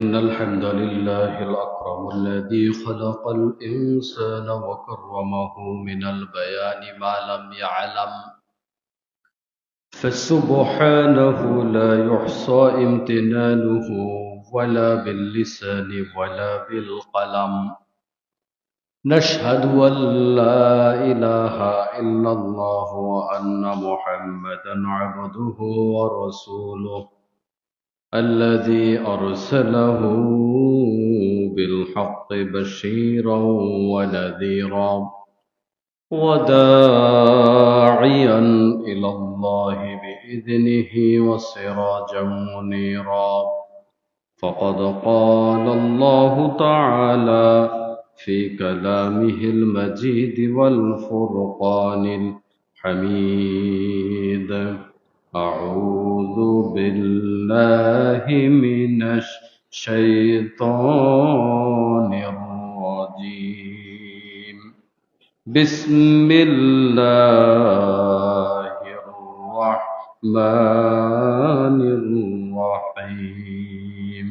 إن الحمد لله الأكرم الذي خلق الإنسان وكرمه من البيان ما لم يعلم فسبحانه لا يحصى امتنانه ولا باللسان ولا بالقلم نشهد أن لا إله إلا الله وأن محمدا عبده ورسوله الذي أرسله بالحق بشيرا ونذيرا وداعيا إلى الله بإذنه وسراجا منيرا فقد قال الله تعالى في كلامه المجيد والفرقان الحميد أعوذ بالله من الشيطان الرجيم بسم الله الرحمن الرحيم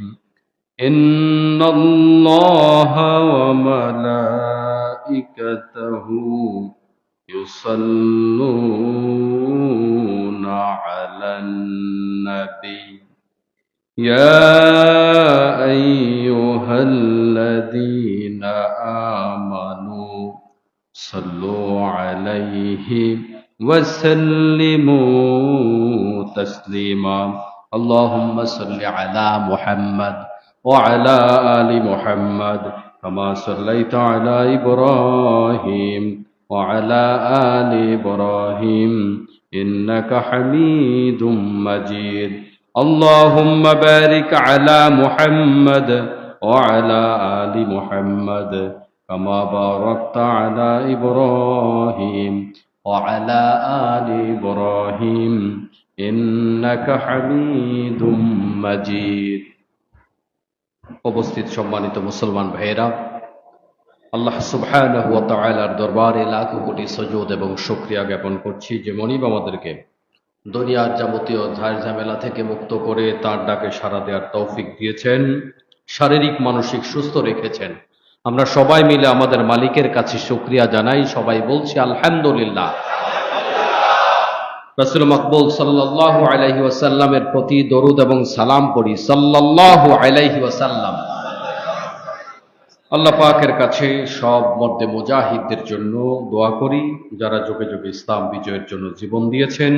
إن الله وملائكته يصلون على النبي يا أيها الذين آمنوا صلوا عليه وسلموا تسليما اللهم صل على محمد وعلى آل محمد كما صليت على إبراهيم وعلى آل إبراهيم إنك حميد مجيد اللهم بارك على محمد وعلى آل محمد كما باركت على إبراهيم وعلى آل إبراهيم إنك حميد مجيد উপস্থিত সম্মানিত মুসলমান ভাইয়েরা, আল্লাহ সুবহানাহু ওয়া তাআলার দরবারে লাখ কোটি সুজুদ এবং শুকরিয়া জ্ঞাপন করছি যে মনিব আমাদেরকে দুনিয়ার যাবতীয় ঝাড় ঝামেলা থেকে মুক্ত করে তার ডাকে সাড়া দেওয়ার তৌফিক দিয়েছেন, শারীরিক মানসিক সুস্থ রেখেছেন। আমরা সবাই মিলে আমাদের মালিকের কাছে শুকরিয়া জানাই, সবাই বলছি আলহামদুলিল্লাহ। রাসূল মাকবুল সাল্লাল্লাহু আলাইহি ওয়াসাল্লামের প্রতি দরুদ এবং সালাম পড়ি সাল্লাল্লাহু আলাইহি ওয়াসাল্লাম। আল্লাহ পাকের কাছে সব মর্দে মুজাহিদদের জন্য দোয়া করি, যারা যুগে যুগে ইসলাম বিজয়ের জন্য জীবন দিয়েছেন,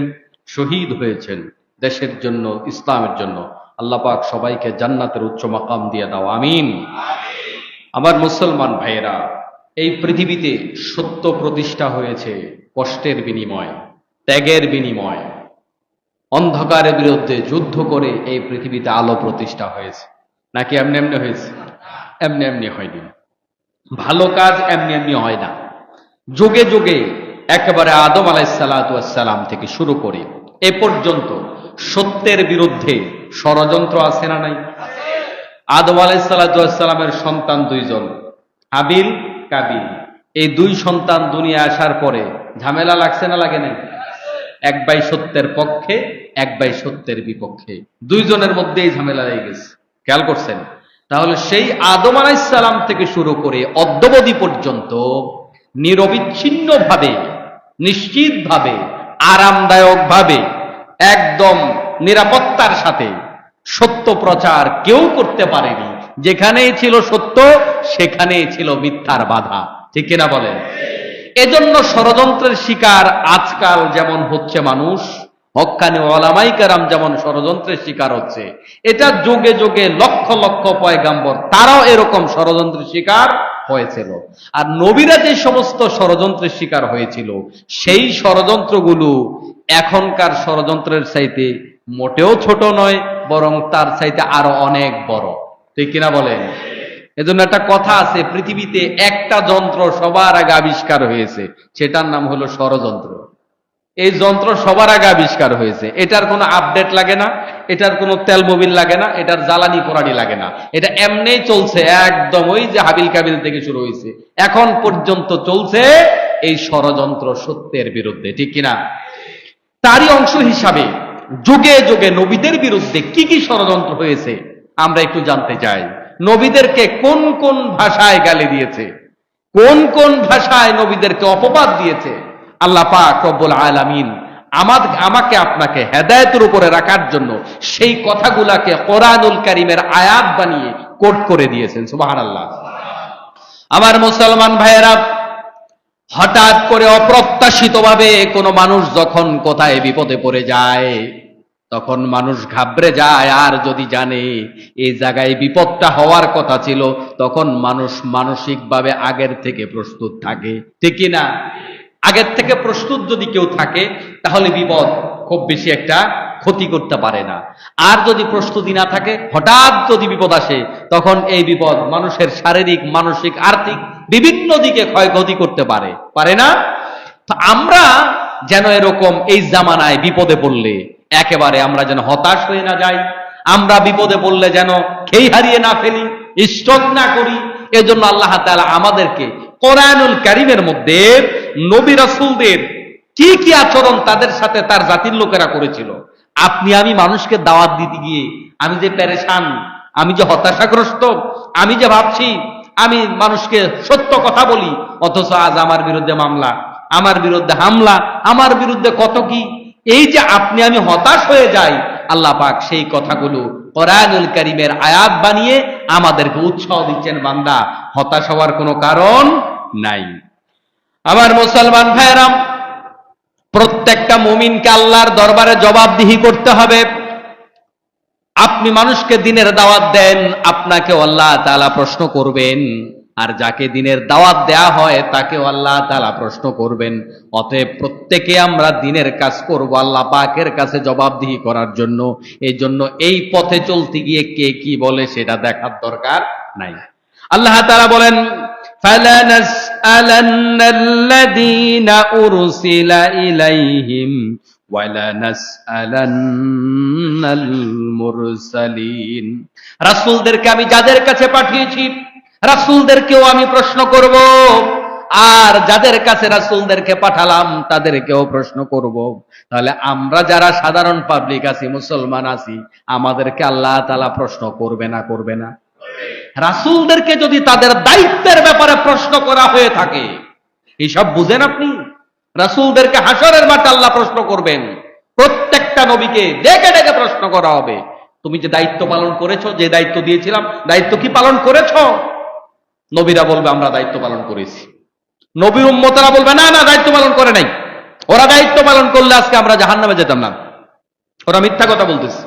শহীদ হয়েছেন দেশের জন্য, ইসলামের জন্য। আল্লাহ পাক সবাইকে জান্নাতের উচ্চ মাকাম দিয়ে দাও, আমিন। আমার মুসলমান ভাইয়েরা, এই পৃথিবীতে সত্য প্রতিষ্ঠা হয়েছে কষ্টের বিনিময়, ত্যাগের বিনিময়। অন্ধকারের বিরুদ্ধে যুদ্ধ করে এই পৃথিবীতে আলো প্রতিষ্ঠা হয়েছে। নাকি এমনি এমনি হয়েছে? এমনি এমনি হয়নি। ভালো কাজ এমনি এমনি হয় না। যুগে যুগে একেবারে আদম আলাইহিসসালাতু ওয়াসসালাম থেকে শুরু করে এ পর্যন্ত সত্যের বিরুদ্ধে ষড়যন্ত্র আছে না নাই? আদম আলাইহিসসালাতু ওয়াসসালামের সন্তান দুইজন, হাবিল কাবিল। এই দুই সন্তান দুনিয়া আসার পরে ঝামেলা লাগছে না লাগে নাই? এক ভাই সত্যের পক্ষে, এক ভাই সত্যের বিপক্ষে, দুইজনের মধ্যেই ঝামেলা লেগে গেছে। খেয়াল করছেন? তাহলে সেই আদম আলাইহিস সালাম থেকে শুরু করে অদ্যাবধি পর্যন্ত নিরবিচ্ছিন্নভাবে, নিশ্চিতভাবে, আরামদায়কভাবে, একদম নিরাপত্তার সাথে সত্য প্রচার কেউ করতে পারেনি। যেখানেই ছিল সত্য সেখানেই ছিল মিথ্যার বাধা। ঠিক কিনা বলেন? এজন্য ষড়যন্ত্রের শিকার আজকাল যেমন হচ্ছে মানুষ, হক্কানি ওলামায়ে কেরাম যেমন ষড়যন্ত্রের শিকার হচ্ছে, এটা যুগে যুগে লক্ষ লক্ষ পয়গাম্বর তারাও এরকম ষড়যন্ত্রের শিকার হয়েছিল। আর নবীরা যে সমস্ত ষড়যন্ত্রের শিকার হয়েছিল, সেই ষড়যন্ত্রগুলো এখনকার ষড়যন্ত্রের চাইতে মোটেও ছোট নয়, বরং তার চাইতে আরো অনেক বড়। ঠিক কিনা বলেন? এজন্য একটা কথা আছে, পৃথিবীতে একটা যন্ত্র সবার আগে আবিষ্কার হয়েছে, সেটার নাম হলো ষড়যন্ত্র। এই যন্ত্র সবার আগে আবিষ্কার হয়েছে, এটার কোনো আপডেট লাগে না, এটার কোনো তেল মোবিল লাগে না, এটার জ্বালানি পোড়ানি লাগে না, এটা এমনি চলছে। একদম ওই যে হাবিল কাবিল থেকে শুরু হয়েছে, এখন পর্যন্ত চলছে এই ষড়যন্ত্র সত্যের বিরুদ্ধে। ঠিক কিনা? তারই অংশ হিসাবে যুগে যুগে নবীদের বিরুদ্ধে কি কি ষড়যন্ত্র হয়েছে আমরা একটু জানতে চাই নবীদেরকে কোন কোন ভাষায় গালি দিয়েছে, কোন কোন ভাষায় নবীদেরকে অপবাদ দিয়েছে। আল্লাহ পাক রব্বুল আলামিন আমাকে আপনাকে হেদায়েতের উপরে রাখার জন্য সেই কথাগুলাকে কোরআনুল কারীমের আয়াত বানিয়ে কোট করে দিয়েছেন। সুবহানাল্লাহ। আমার মুসলমান ভাইয়েরা, হঠাৎ করে অপ্রত্যাশিতভাবে কোনো মানুষ যখন কোথায় বিপদে পড়ে যায় তখন মানুষ ঘাবড়ে যায়। আর যদি জানে এই জায়গায় বিপদটা হওয়ার কথা ছিল, তখন মানুষ মানসিকভাবে আগের থেকে প্রস্তুত থাকে, ঠিক কি না? আগের থেকে প্রস্তুত যদি কেউ থাকে তাহলে বিপদ খুব বেশি একটা ক্ষতি করতে পারে না। আর যদি প্রস্তুতি না থাকে, হঠাৎ যদি বিপদ আসে, তখন এই বিপদ মানুষের শারীরিক, মানসিক, আর্থিক বিভিন্ন দিকে ক্ষয়ক্ষতি করতে পারে না? তো আমরা যেন এরকম এই জামানায় বিপদে পড়লে একেবারে আমরা যেন হতাশ হয়ে না যাই, আমরা বিপদে পড়লে যেন খেই হারিয়ে না ফেলি, স্টক না করি। এজন্য আল্লাহ তাআলা আমাদেরকে কোরআনুল কারীমের মধ্যে নবী রাসূলদের কি কি আচরণ তাদের সাথে তার জাতির লোকেরা করেছিল। আপনি আমি মানুষকে দাওয়াত দিতে গিয়ে আমি যে পেরেশান, আমি যে হতাশাগ্রস্ত, আমি যে ভাবছি আমি মানুষকে সত্য কথা বলি, অথচ আজ আমার বিরুদ্ধে মামলা, আমার বিরুদ্ধে হামলা, আমার বিরুদ্ধে কত কি, এই যে আপনি আমি হতাশ হয়ে যাই, আল্লাহ পাক সেই কথাগুলো কোরআনুল কারীমের আয়াত বানিয়ে আমাদেরকে উৎসাহ দিচ্ছেন, বান্দা হতাশ হওয়ার কোনো কারণ নাই। আমার মুসলমান ভাইরা, প্রত্যেকটা মুমিনকে আল্লাহর দরবারে জবাবদিহি করতে হবে। আপনি মানুষকে দিনের দাওয়াত দেন, আপনাকেও আল্লাহ তাআলা প্রশ্ন করবেন, আর যাকে দিনের দাওয়াত দেয়া হয় তাকেও আল্লাহ তাআলা প্রশ্ন করবেন। অতএব প্রত্যেকে আমরা দিনের কাজ করব আল্লাহ পাকের কাছে জবাবদিহি করার জন্য। এই জন্য এই পথে চলতে গিয়ে কে কি বলে সেটা দেখার দরকার নাই। আল্লাহ তাআলা বলেন, ফালানাসআলান্নাল্লাযীনা উরসিলা ইলাইহিম ওয়ালানাসআলান্নাল মুরসালিন। রাসূলদেরকে আমি যাদের কাছে পাঠিয়েছি রাসূলদেরকেও আমি প্রশ্ন করব, আর যাদের কাছে রাসূলদেরকে পাঠালাম তাদেরকেও প্রশ্ন করব। তাহলে আমরা যারা সাধারণ পাবলিক আছি, মুসলমান আছি, আমাদেরকে আল্লাহ তাআলা প্রশ্ন করবে না? করবে না? রাসূলদেরকে যদি তাদের দায়িত্বের ব্যাপারে প্রশ্ন করা হয়ে থাকে, এইসব বুঝেন আপনি? রাসূলদেরকে হাসরের মাঠে আল্লাহ প্রশ্ন করবেন, প্রত্যেকটা নবীকে ডেকে ডেকে প্রশ্ন করা হবে, তুমি যে দায়িত্ব পালন করেছো, যে দায়িত্ব দিয়েছিলাম দায়িত্ব কি পালন করেছো? নবীরা বলবে আমরা দায়িত্ব পালন করেছি। নবীর উম্মতেরা বলবে না না, দায়িত্ব পালন করে নাই, ওরা দায়িত্ব পালন করলে আজকে আমরা জাহান্নামে যেতাম না, ওরা মিথ্যা কথা বলতেছে।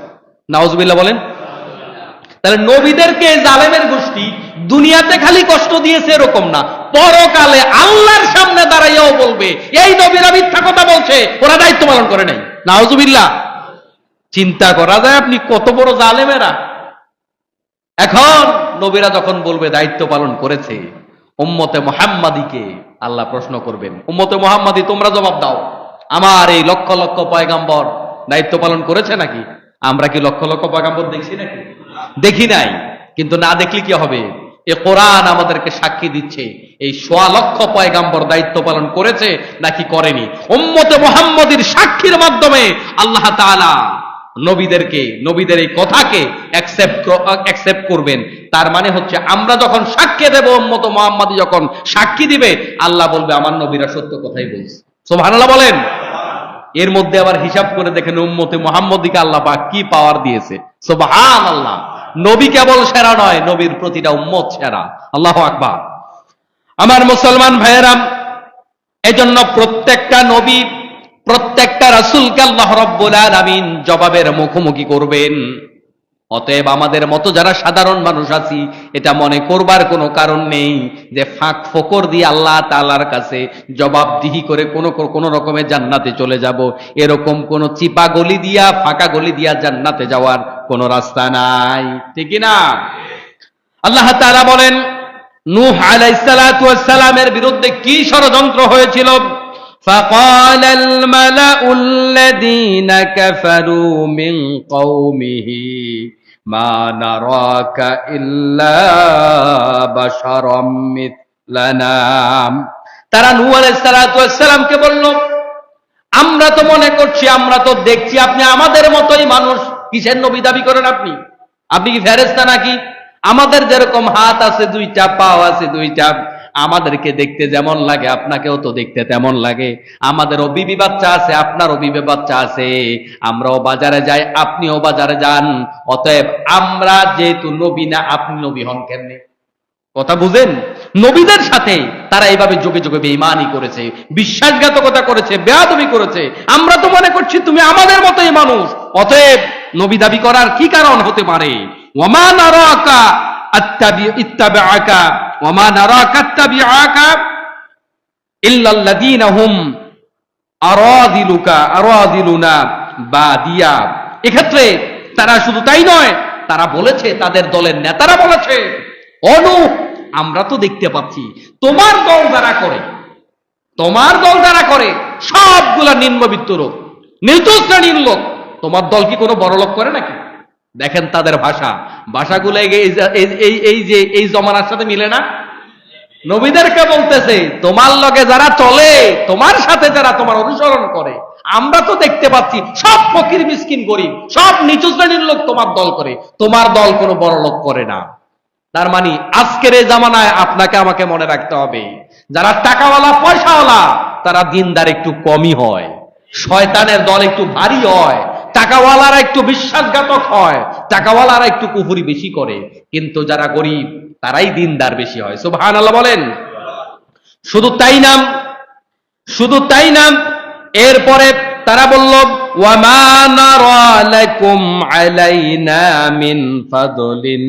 নাউজুবিল্লাহ বলেন। তাহলে নবীদেরকে জালেমের গোষ্ঠী দুনিয়াতে খালি কষ্ট দিয়েছে এরকম না, পরকালে আল্লাহর সামনে দাঁড়াইয়াও বলবে এই নবীরা মিথ্যা কথা বলছে, ওরা দায়িত্ব পালন করে নাই। নাউজুবিল্লাহ। চিন্তা করা যায় আপনি কত বড় জালেমেরা। এখন নবীরা যখন বলবে দায়িত্ব পালন করেছে, উম্মতে মুহাম্মাদীকে আল্লাহ প্রশ্ন করবেন, উম্মতে মুহাম্মাদী তোমরা জবাব দাও, আমার এই লক্ষ লক্ষ পয়গাম্বর দায়িত্ব পালন করেছে নাকি? আমরা কি লক্ষ লক্ষ পয়গাম্বর দেখছি নাকি? দেখি নাই। কিন্তু না দেখলে কি হবে? এ কোরআন আমাদেরকে সাক্ষী দিচ্ছে এই ১০০ লক্ষ পয়গাম্বর দায়িত্ব পালন করেছে নাকি করেনি। উম্মতে মুহাম্মাদীর সাক্ষীর মাধ্যমে আল্লাহ তাআলা নবীদের এই কথাকে অ্যাকসেপ্ট করবেন। তার মানে হচ্ছে আমরা যখন সাক্ষী দেব, উম্মতে মুহাম্মাদী যখন সাক্ষী দিবে, আল্লাহ বলবে আমার নবীরা সত্য কথাই বলছে। সুবহানাল্লাহ বলেন। এর মধ্যে আবার হিসাব করে দেখেন উম্মতে মুহাম্মাদীকে আল্লাহ পাক কি পাওয়ার দিয়েছে। সুবহানাল্লাহ। নবী কেবল সেরা নয়, নবীর প্রতিটা উম্মত সেরা। আল্লাহু আকবার। আমার মুসলমান ভাইয়েরা, এজন্য প্রত্যেকটা নবী, প্রত্যেকটা রাসূলকে আল্লাহ রাব্বুল আলামিন জবাবের মুখোমুখি করবেন। অতএব আমাদের মতো যারা সাধারণ মানুষ আছি, এটা মনে করবার কোনো কারণ নেই যে ফাঁক ফোকর দিয়ে আল্লাহ তাআলার কাছে জবাবদিহি করে কোনো রকমে জান্নাতে চলে যাব। এরকম কোন চিপা গলি দিয়া, ফাঁকা গলি দিয়া জান্নাতে যাওয়ার কোনো রাস্তা নাই, ঠিক না? আল্লাহ তাআলা বলেন, নূহ আলাইহিস সালাতু ওয়াস সালামের বিরুদ্ধে কি ষড়যন্ত্র হয়েছিল। فقال الملأ الذين كفروا من قومه ما نراك إلا بشرا مثلنا। তারা নূহ আলাইহিস সালাতু ওয়াস সালামকে বলল, আমরা তো মনে করছি, আমরা তো দেখছি আপনি আমাদের মতোই মানুষ, কিসের নবী দাবি করেন আপনি? আপনি কি ফেরেশতা নাকি? আমাদের যেরকম হাত আছে দুইটা, পাও আছে দুইটা, আমাদেরকে দেখতে যেমন লাগে আপনাকেও তো দেখতে তেমন লাগে। আমাদেরও বিবি বাচ্চা আছে, আপনারও বিবি বাচ্চা আছে, আমরাও বাজারে যাই, আপনিও বাজারে যান। অতএব আমরা যেহেতু নবী না, আপনি নবী হন কেমনে? কথা বুঝেন? নবীদের সাথে তারা এইভাবে যোগে যোগে বেঈমানি করেছে, বিশ্বাসঘাতকতা করেছে, বেয়াদবি করেছে। আমরা তো মনে করছি তুমি আমাদের মতোই মানুষ, অতএব নবী দাবি করার কি কারণ হতে পারে? ওয়ামা নারাকা ইত্তাবিআকা ওয়ামা নারাকা ইত্তাবিআকা ইল্লাল্লাযীনা হুম আরাযিলুনা বাদিয়া। এক্ষেত্রে তারা শুধু তাই নয়, তারা বলেছে, তাদের দলের নেতারা বলেছে, অনু আমরা তো দেখতে পাচ্ছি তোমার দল যারা করে সবগুলা নিম্নবিত্ত লোক, নিচু শ্রেণীর লোক। তোমার দল কি কোনো বড় লোক করে নাকি? দেখেন তাদের ভাষাগুলো এই জমানার সাথে মিলে না। নবীদেরকে বলতেছে তোমার লগে যারা চলে, তোমার সাথে যারা তোমার অনুসরণ করে, আমরা তো দেখতে পাচ্ছি সব ফকির মিসকিন গরিব, সব নিচু শ্রেণীর লোক তোমার দল করে, তোমার দল কোনো বড় লোক করে না। তার মানে আজকের এই জামানায় আপনাকে আমাকে মনে রাখতে হবে, যারা টাকাওয়ালা পয়সাওয়ালা তারা দিনদার একটু কমই হয়, শয়তানের দল একটু ভারী হয়, টাকাওয়ালারা একটু বিশ্বাসঘাতক হয়, টাকাওয়ালারা একটু কুফরি বেশি করে, কিন্তু যারা গরিব তারাই দিনদার বেশি হয়। সুবহানাল্লাহ বলেন। শুধু তাই না, এরপরে তারা বলল ওয়ামা নারা লাকুম আলাইনা মিন ফাদলিন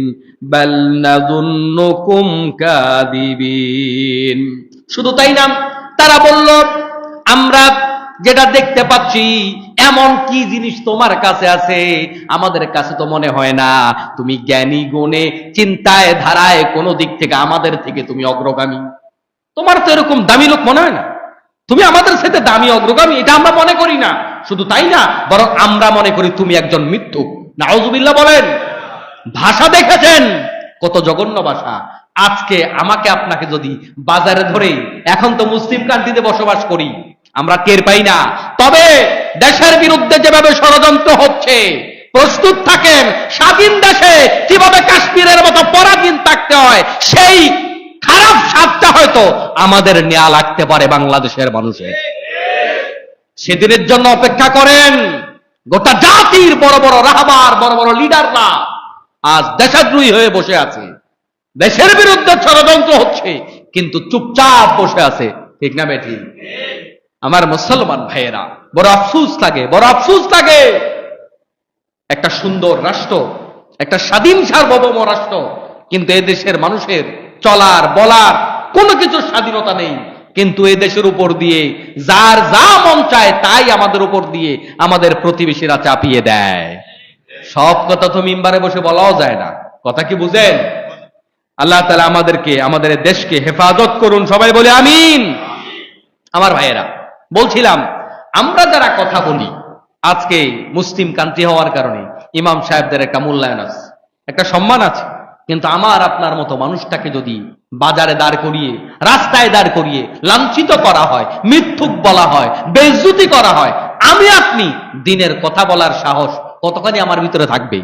বাল নাযুন্নুকুম কাযিবিন। শুধু তাই না, তারা বলল আমরা যেটা দেখতে পাচ্ছি এমন কি জিনিস তোমার কাছে আছে, আমাদের কাছে তো মনে হয় না তুমি জ্ঞানী গুণে চিন্তায় ধারায় কোনো দিক থেকে আমাদের থেকে তুমি অগ্রগামী। তোমার তো এরকম দামি লোক মনে হয় না, তুমি আমাদের সাথে দামি অগ্রগামী এটা আমরা মনে করি না। শুধু তাই না, বরং আমরা মনে করি তুমি একজন মিথ্যুক। নাউযুবিল্লাহ বলেন। ভাষা দেখেছেন কত জঘন্য ভাষা। আজকে আমাকে আপনাকে যদি বাজারে ধরে, এখন তো মুসলিম কান্ট্রিতে বসবাস করি, আমরা টের পাই না, তবে দেশের বিরুদ্ধে যেভাবে ষড়যন্ত্র হচ্ছে, প্রস্তুত থাকেন স্বাধীন দেশে কিভাবে কাশ্মীরের মতো পরাধীন থাকতে হয়, সেই খারাপ স্বাদটা হয়তো আমাদের নেওয়া লাগতে পারে বাংলাদেশের মানুষের। সেদিনের জন্য অপেক্ষা করেন। গোটা জাতির বড় বড় রাহবার, বড় বড় লিডাররা আজ দেশদ্রোহী হয়ে বসে আছে, দেশের বিরুদ্ধে ষড়যন্ত্র হচ্ছে, কিন্তু চুপচাপ বসে আছে। ঠিক না বেঠিক? আমার মুসলমান ভাইয়েরা, বড় আফসোস লাগে। একটা সুন্দর রাষ্ট্র, একটা স্বাধীন সার্বভৌম রাষ্ট্র, কিন্তু এদেশের মানুষের চলার বলার কোনো কিছু স্বাধীনতা নেই। কিন্তু এই দেশের উপর দিয়ে যার যা মন চায় তাই আমাদের উপর দিয়ে আমাদের প্রতিবেশীরা চাপিয়ে দেয়। সব কথা তো মিম্বারে বসে বলাও যায় না। কথা কি বুঝেন? আল্লাহ তাআলা আমাদেরকে, আমাদের দেশকে হেফাজত করুন, সবাই বলে আমিন। আমার ভাইয়েরা, বলছিলাম আমরা যারা কথা বলি, আজকে মুসলিম কান্ট্রি হওয়ার কারণে ইমাম সাহেবদের একটা মূল্যায়ন আছে, একটা সম্মান আছে, কিন্তু আমার আপনার মতো মানুষটাকে যদি বাজারে দাঁড় করিয়ে, রাস্তায় দাঁড় করিয়ে লাঞ্ছিত করা হয়, মিথ্যুক বলা হয়, বেইজ্জতি করা হয়, আমি আপনি দিনের কথা বলার সাহস কতখানি আমার ভিতরে থাকবে?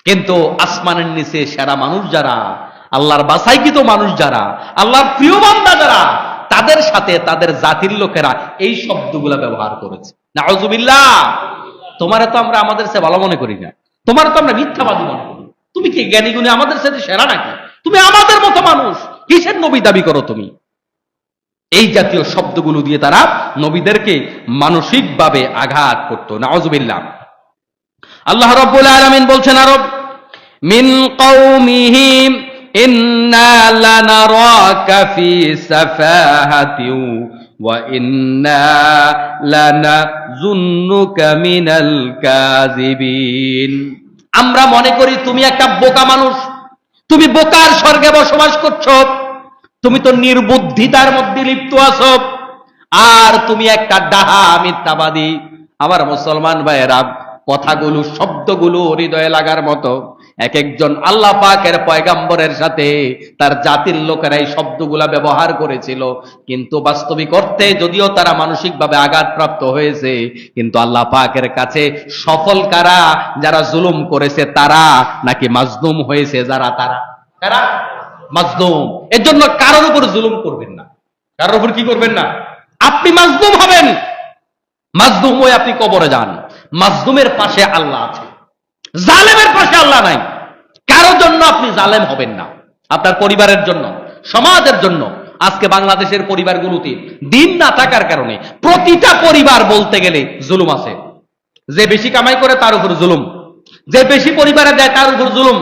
কিন্তু আসমানের নিচে সেরা মানুষ যারা, আল্লাহর বাছাইকৃত মানুষ যারা, আল্লাহর প্রিয় বান্দা যারা, তাদের সাথে তাদের জাতির লোকেরা এই শব্দগুলা ব্যবহার করেছে। নাউযুবিল্লাহ। তোমারে তো আমরা আমাদের চেয়ে ভালো মনে করি না, তোমার তো আমরা মিথ্যাবাদী মনে করি। তুমি কি জ্ঞানী গুণে আমাদের সাথে সেরা নাকি? তুমি আমাদের মতো মানুষ, কিসের নবী দাবি করো তুমি? এই জাতীয় শব্দগুলো দিয়ে তারা নবীদেরকে মানসিকভাবে আঘাত করত। নাউযুবিল্লাহ। আল্লাহ রাব্বুল আলামিন বলছেন আরো, মিন কওমিহি ইন্না লানারাকা ফি সাফাহাতিন ওয়া ইন্না লানাযুন্নুকা মিনাল কাযিবিন। আমরা মনে করি তুমি একটা বোকা মানুষ, তুমি বোকার স্বর্গে বসবাস করছো, তুমি তো নির্বুদ্ধিতার মধ্যে লিপ্ত আছো, আর তুমি একটা ডাহা মিথ্যাবাদী। আমার মুসলমান ভাইয়েরা, কথাগুলো, শব্দগুলো হৃদয়ে লাগার মতো। এক একজন আল্লাহ পাকের পয়গাম্বরের সাথে তার জাতির লোকেরা এই শব্দগুলা ব্যবহার করেছিল, কিন্তু বাস্তবিক অর্থে যদিও তারা মানসিকভাবে আঘাতপ্রাপ্ত হয়েছে, কিন্তু আল্লাহ পাকের কাছে সফল কারা? যারা জুলুম করেছে তারা, নাকি মাজলুম হয়েছে যারা? তারা কারা? মাজলুম। এর জন্য কারোর উপর জুলুম করবেন না। কারোর উপর কি করবেন না? আপনি মাজলুম হবেন, মাজলুম হয়ে আপনি কবরে যান। মাজলুমের পাশে আল্লাহ আছে, জালেমের পাশে আল্লাহ নাই। কারোর জন্য আপনি জালেম হবেন না, আপনার পরিবারের জন্য, সমাজের জন্য। আজকে বাংলাদেশের পরিবারগুলোতে দিন না থাকার কারণে প্রতিটা পরিবার বলতে গেলে জুলুম আছে। যে বেশি কামাই করে তার উপর জুলুম, যে বেশি পরিবারে দেয় তার উপর জুলুম,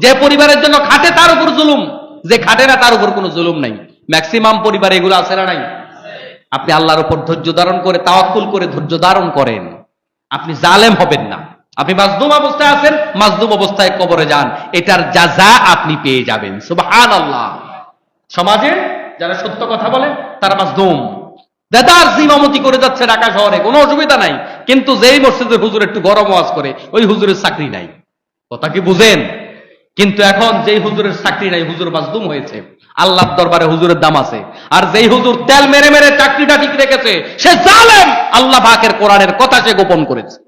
যে পরিবারের জন্য খাটে তার উপর জুলুম, যে খাটে না তার উপর কোনো জুলুম নাই। ম্যাক্সিমাম পরিবারে এগুলো আছে না নাই? আপনি আল্লাহর উপর ধৈর্য ধারণ করে, তাওয়াক্কুল করে ধৈর্য ধারণ করেন, আপনি জালেম হবেন না। আপনি মাজলুম অবস্থায় আছেন, মাজলুম অবস্থায় কবরে যান, এটার জাযা আপনি পেয়ে যাবেন। সুবহানাল্লাহ। সমাজে যারা সত্য কথা বলে তারা মাজলুম। বেদার ইমামতি করে যাচ্ছে ঢাকা শহরে, কোনো অসুবিধা নাই, কিন্তু যেই মসজিদের হুজুর একটু গরম ওয়াজ করে, ওই হুজুরের চাকরি নাই। কথা কি বুঝেন? কিন্তু এখন যেই হুজুরের চাকরি নাই, হুজুর মাজলুম হয়েছে। আল্লাহর দরবারে হুজুরের দাম আছে। আর যেই হুজুর তেল মেরে মেরে চাকরিটা ঠিক রেখেছে, সে জালেম। আল্লাহ পাকের কোরআনের কথা সে গোপন করেছে।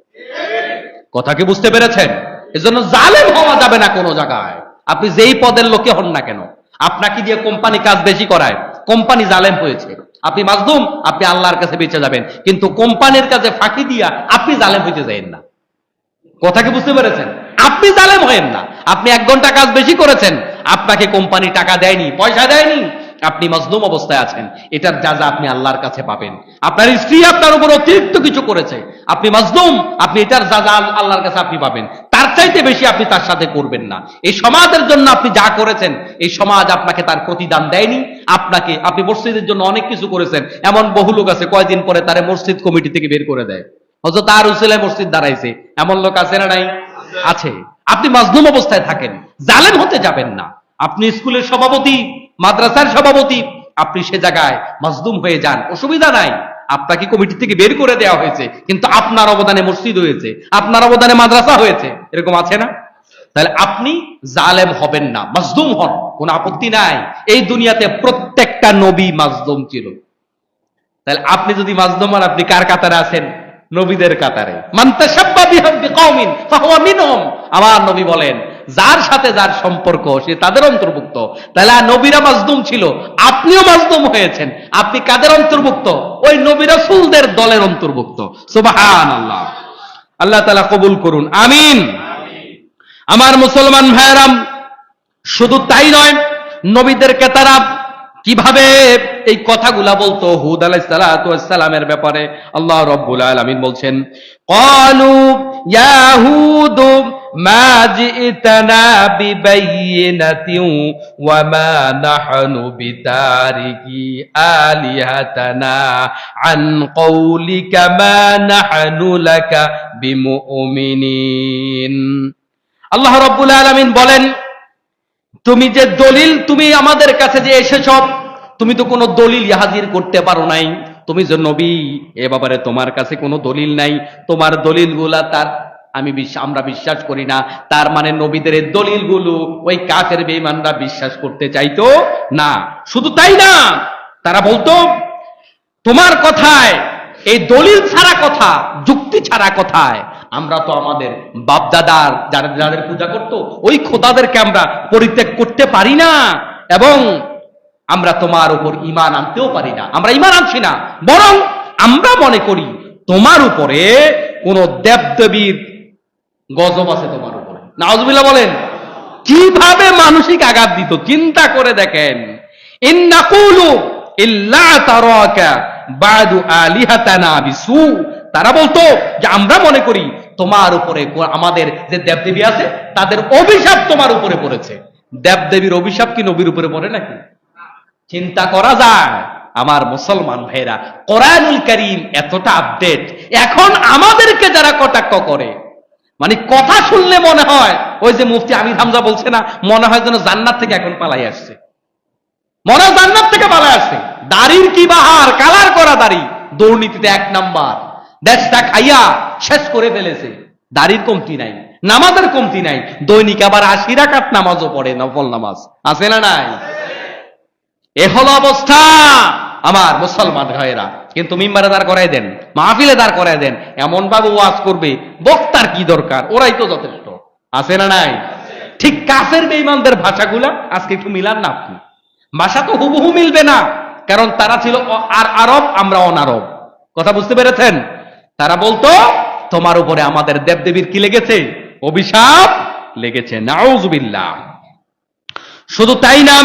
কথা কি বুঝতে পেরেছেন? এজন্য জালেম হওয়া যাবে না কোনো জায়গায়। আপনি যেই পদের লোকে হন না কেন, আপনাকে দিয়ে কোম্পানি কাজ বেশি করায়, কোম্পানি জালেম হয়েছে, আপনি মাজলুম, আপনি আল্লাহর কাছে বেঁচে যাবেন। কিন্তু কোম্পানির কাছে ফাঁকি দিয়া আপনি জালেম হইতে যাবেন না। কথা কি বুঝতে পেরেছেন? আপনি জালেম হয়েন না। আপনি 1 ঘন্টা কাজ বেশি করেছেন, আপনাকে কোম্পানি টাকা দেয়নি, পয়সা দেয়নি, আপনি মাজলুম অবস্থায় আছেন, এটার জাযা আপনি আল্লাহর কাছে পাবেন। আপনার স্ত্রী আপনার উপর অতিরিক্ত কিছু করেছে, আপনি মাজলুম, আপনি এটার জাযা আল্লাহর কাছে আপনি পাবেন। তার চাইতে বেশি আপনি তার সাথে করবেন না। এই সমাজের জন্য আপনি যা করেছেন, এই সমাজ আপনাকে তার প্রতিদান দেয়নি। আপনি মসজিদের জন্য অনেক কিছু করেছেন, এমন বহু লোক আছে কয়দিন পরে তারে মসজিদ কমিটি থেকে বের করে দেয়, অথচ তার উসিলায় মসজিদ দাঁড়াইছে। এমন লোক আছে না নাই? আছে। আপনি মাজলুম অবস্থায় থাকেন, জালেম হতে যাবেন না। আপনি স্কুলের সভাপতি, মাদ্রাসার সভাপতি, আপনি সে জায়গায় মাজলুম হয়ে যান, অসুবিধা নাই। আপনাকে কমিটি থেকে বের করে দেওয়া হয়েছে, কিন্তু আপনার অবদানে মসজিদ হয়েছে, আপনার অবদানে মাদ্রাসা হয়েছে, এরকম আছে না? তাহলে আপনি জালেম হবেন না, মাজলুম হন, কোনো আপত্তি নাই। এই দুনিয়াতে প্রত্যেকটা নবী মাজলুম ছিল। তাহলে আপনি যদি মাজলুম হন, আপনি কার কাতারে আছেন? নবীদের কাতারে। মান তাশাব্বা বিকওমিন ফাহুয়া মিনহুম। আমার নবী বলেন, যার সাথে যার সম্পর্ক সে তাদের অন্তর্ভুক্ত। তাহলে নবীরা মাজলুম ছিল, আপনিও মাজলুম হয়েছেন। আপনি কাদের অন্তর্ভুক্ত? ওই নবী রাসূলদের দলের অন্তর্ভুক্ত। সুবহানাল্লাহ। আল্লাহ তাআলা কবুল করুন, আমিন। আমার মুসলমান ভাইয়েরা, শুধু তাই নয়, নবীদেরকে তারা কিভাবে এই কথাগুলা বলতো হুদ আলাইহিস সালাতু ওয়াস সালামের ব্যাপারে আল্লাহ রাব্বুল আলামিন বলছেন, ক্বালু ইয়া হুদ মা জি'তানা বিবাইয়িনাতিন ওয়া মা নাহনু বিতারিকি আলিহাতানা আন কওলিকা মা নাহনু লাকা বিমুমিনিন। আল্লাহ রাব্বুল আলামিন বলেন, তুমি যে দলিল তুমি আমাদের কাছে যে এসেছ, তুমি তো কোনো দলিল হাজির করতে পারো নাই। তুমি যে নবী, এ ব্যাপারে তোমার কাছে কোনো দলিল নাই। তোমার দলিলগুলা আমরা বিশ্বাস করি না। তার মানে নবীদের এই দলিলগুলো ওই কাফের বেঈমানরা বিশ্বাস করতে চাইতো না। শুধু তাই না, তারা বলতো তোমার কথায় এই দলিল ছাড়া কথা, যুক্তি ছাড়া কথায় আমরা তো আমাদের বাপদাদার যাদের পূজা করতো ওই খোদাদেরকে আমরা পরিত্যাগ করতে পারি না, এবং আমরা তোমার উপর ঈমান আনতেও পারি না। আমরা ঈমান আনছি না, বরং আমরা মনে করি তোমার উপরে কোন দেবদেবীর গজব আছে তোমার উপরে। নাউজুবিল্লাহ বলেন। কিভাবে মানসিক আঘাত দিত চিন্তা করে দেখেন। ইন্নাকুলু ইল্লা তারাকা বাদু আলিহাতানা বিসু। তারা বলতো যে আমরা মনে করি তোমার উপরে আমাদের যে দেবদেবী আছে তাদের অভিশাপ তোমার উপরে পড়েছে। দেবদেবীর অভিশাপ কি নবীর উপরে পড়ে নাকি? চিন্তা করা যায়। আমার মুসলমান ভাইরা, কোরআনুল কারীম এতটা আপডেট, এখন আমাদেরকে যারা কটাক্ষ করে, মানে কথা শুনলে মনে হয় ওই যে মুফতি আমির হামজা বলছে না, মনে হয় যেন জান্নাত থেকে এখন পালাই আসছে, মনে হয় জান্নাত থেকে পালাই আসছে। দাড়ির কি বাহার, কালার করা দাড়ি, দুর্নীতিতে 1 নাম্বার, দেশটা খাইয়া শেষ করে ফেলেছে। দাড়ির কমতি নাই, নামাজের কমতি নাই, দৈনিক আবার 80 রাকাত নামাজও পড়ে, নফল নামাজ আছে না নাই? এ হলো অবস্থা আমার মুসলমান ভাইয়েরা। কিন্তু মিম্বারে দাঁড় করাই দেন, মাহফিলে দাঁড় করাই দেন, এমন ভাবে ওয়াজ করবে, বক্তার কি দরকার, ওরাই তো যথেষ্ট। আছে না নাই? ঠিক কাফের বেঈমানদের ভাষাগুলা আজকে একটু মিলান না আপনি, ভাষা তো হুবহু মিলবে না, কারণ তারা ছিল আর আরব, আমরা অনারব। কথা বুঝতে পেরেছেন? তারা বলতো তোমার উপরে আমাদের দেবদেবীর কি লেগেছে? অভিশাপ লেগেছে, নাউযুবিল্লাহ। শুধু তাই না,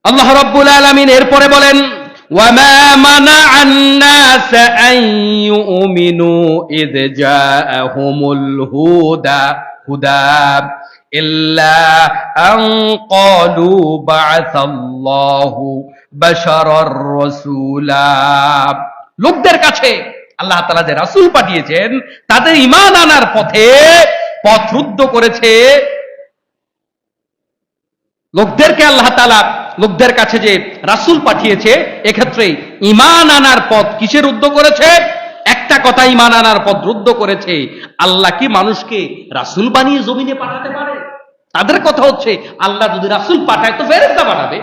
আল্লাহ রাব্বুল আলামিন এরপরে বলেন ওয়ামা মানাআন নাস আন ইউমিনু ইয জাআহুমুল হুদা ইল্লা আন ক্বালু বা'আসাল্লাহু বাশারার রাসূলা। লোকদের কাছে আল্লাহ তাআলা যে রাসূল পাঠিয়েছেন তাদের ঈমান আনার পথে পথরুদ্ধ করেছে। লোকদেরকে আল্লাহ তাআলা লোকদের কাছে যে রাসূল পাঠিয়েছে এক্ষেত্রে ঈমান আনার পথ কিসের রুদ্ধ করেছে? একটা কথা ঈমান আনার পথ রুদ্ধ করেছে, আল্লাহ কি মানুষকে রাসূল বানিয়ে জমিনে পাঠাতে পারে? তাদের কথা হচ্ছে আল্লাহ যদি রাসূল পাঠায় তো ফেরেশতা পাঠাবে,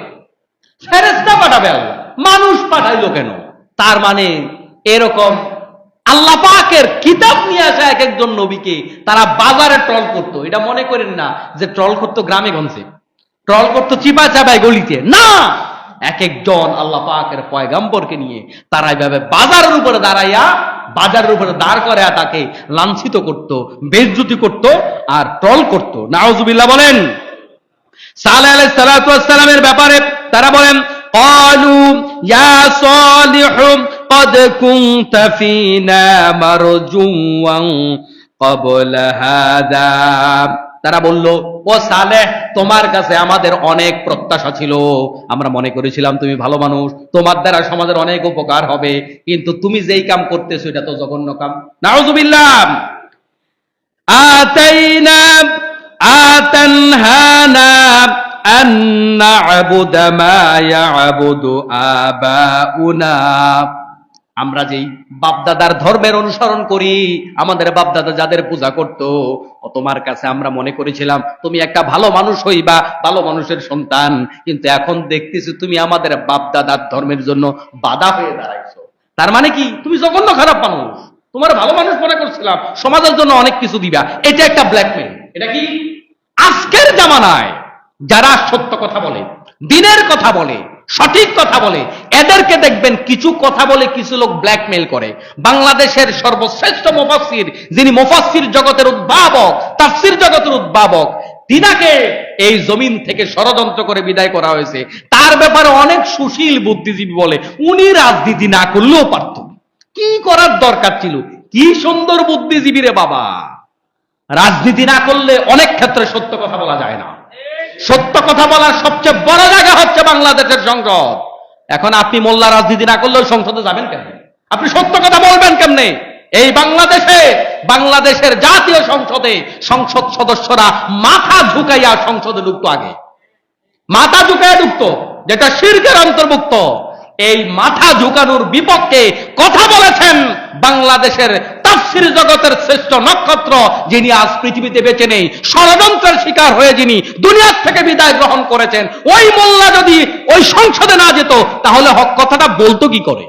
ফেরেশতা পাঠাবে আল্লাহ, মানুষ পাঠাইলো কেন? তার মানে এরকম আল্লাহ পাকের কিতাব নিয়ে আসা এক একজন নবীকে তারা বাজারে ট্রল করতো। এটা মনে করেন না যে ট্রল করতো গ্রামে গঞ্জে, ট্রল করতো চিপা চাপায় গলিতে, না, এক একজন আল্লাহ পাকের পয়গম্বরকে নিয়ে তারা এইভাবে বাজারের উপরে দাঁড়াইয়া, বাজারের উপরে দাঁড় করে তাকে লাঞ্ছিত করত, বেইজ্জতি করত আর ট্রল করত। নাউযুবিল্লাহ বলেন। সালেহ আলাইহিস সালাতু ওয়াস সালামের ব্যাপারে তারা বলেন ক্বালু ইয়া সালিহু ক্বাদ কুনতা ফীনা মারজুওয়ান ক্বাবলা হাদা। তারা বলল ও সালেহ, তোমার কাছে আমাদের অনেক প্রত্যাশা ছিল, আমরা মনে করেছিলাম তুমি ভালো মানুষ, তোমার দ্বারা সমাজের অনেক উপকার হবে, কিন্তু তুমি যেই কাম করতেছো এটা তো জঘন্য কাম। নাউযুবিল্লাহ। আতানহানা আন না'বুদা মা ইয়া'বুদু আবাউনা। আমরা যেই বাপদাদার ধর্মের অনুসরণ করি, আমাদের বাপদাদা যাদের পূজা করত, তোমার কাছে আমরা মনে করেছিলাম তুমি একটা ভালো মানুষ হইবা, ভালো মানুষের সন্তান, কিন্তু এখন দেখতেছি তুমি আমাদের বাপদাদার ধর্মের জন্য বাধা হয়ে দাঁড়াইছো। তার মানে কি? তুমি জঘন্য খারাপ মানুষ, তোমার ভালো মানুষ মনে করছিলাম, সমাজের জন্য অনেক কিছু দিবা। এটা একটা ব্ল্যাকমেইল। এটা কি? আজকের জামানায় যারা সত্য কথা বলে, দিনের কথা বলে, সঠিক কথা বলে, এদেরকে দেখবেন কিছু কথা বলে কিছু লোক ব্ল্যাকমেইল করে। বাংলাদেশের সর্বশ্রেষ্ঠ মুফাসসির, যিনি মুফাসসির জগতের উদ্ভাবক, তাফসীর জগতের উদ্ভাবক, তিনাকে এই জমিন থেকে ষড়যন্ত্র করে বিদায় করা হয়েছে। তার ব্যাপারে অনেক সুশীল বুদ্ধিজীবী বলে উনি রাজনীতি না করলেও পারত। কি করার দরকার ছিল? কি সুন্দর বুদ্ধিজীবী রে বাবা! রাজনীতি না করলে অনেক ক্ষেত্রে সত্য কথা বলা যায় না। সত্য কথা বলার সবচেয়ে বড় জায়গা হচ্ছে বাংলাদেশের সংসদ। এখন আপনি মোল্লা রাজনীতি না করলেও সংসদে যাবেন কেন? আপনি সত্য কথা বলবেন কেমনে? এই বাংলাদেশের জাতীয় সংসদে সংসদ সদস্যরা মাথা ঝুঁকাইয়া সংসদে ঢুকতো, আগে মাথা ঝুঁকাইয়া ঢুকতো, যেটা শিরকের অন্তর্ভুক্ত। এই মাথা ঝুঁকানোর বিপক্ষে কথা বলেছেন বাংলাদেশের তাফসীর জগতের শ্রেষ্ঠ নক্ষত্র, যিনি আজ পৃথিবীতে বেঁচে নেই, ষড়যন্ত্রের শিকার হয়ে যিনি দুনিয়ার থেকে বিদায় গ্রহণ করেছেন। ওই মোল্লা যদি ওই সংসদে না যেত তাহলে হক কথাটা বলতো কি করে?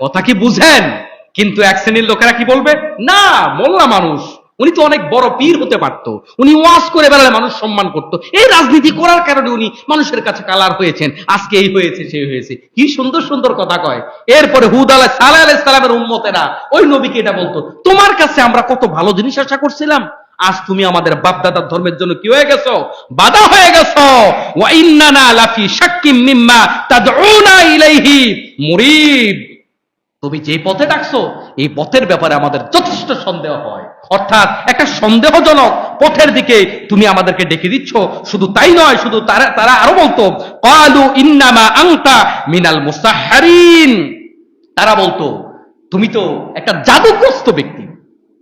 কথা কি বুঝেন? কিন্তু এক শ্রেণীর লোকেরা কি বলবে, না, মোল্লা মানুষ, উনি তো অনেক বড় পীর হতে পারত, উনি ওয়াজ করে বেড়ালে মানুষ সম্মান করত, এই রাজনীতি করার কারণে উনি মানুষের কাছে কালার হয়েছেন, আজকে এই হয়েছে সেই হয়েছে। কি সুন্দর সুন্দর কথা কয়। এরপরে সালেহ আলাইহিস সালামের উম্মতেরা ওই নবীকে এটা বলতো, তোমার কাছে আমরা কত ভালো জিনিস আশা করছিলাম, আজ তুমি আমাদের বাপদাদার ধর্মের জন্য কি হয়ে গেছো? বাধা হয়ে গেছো। ওয়া ইন্নানা লাফি শাক্কিম মিম্মা তাদউনা ইলাইহি মুরিব। তুমি যে পথে ডাকছো এই পথের ব্যাপারে আমাদের যথেষ্ট সন্দেহ হয়, অর্থাৎ একটা সন্দেহজনক পথের দিকে তুমি আমাদেরকে ডেকে দিচ্ছ। শুধু তাই নয়, শুধু তারা আরো বলতো ক্বালু ইন্নামা আনতা মিনাল মুসাহহারিন। তারা বলতো তুমি তো একটা জাদুগ্রস্ত ব্যক্তি,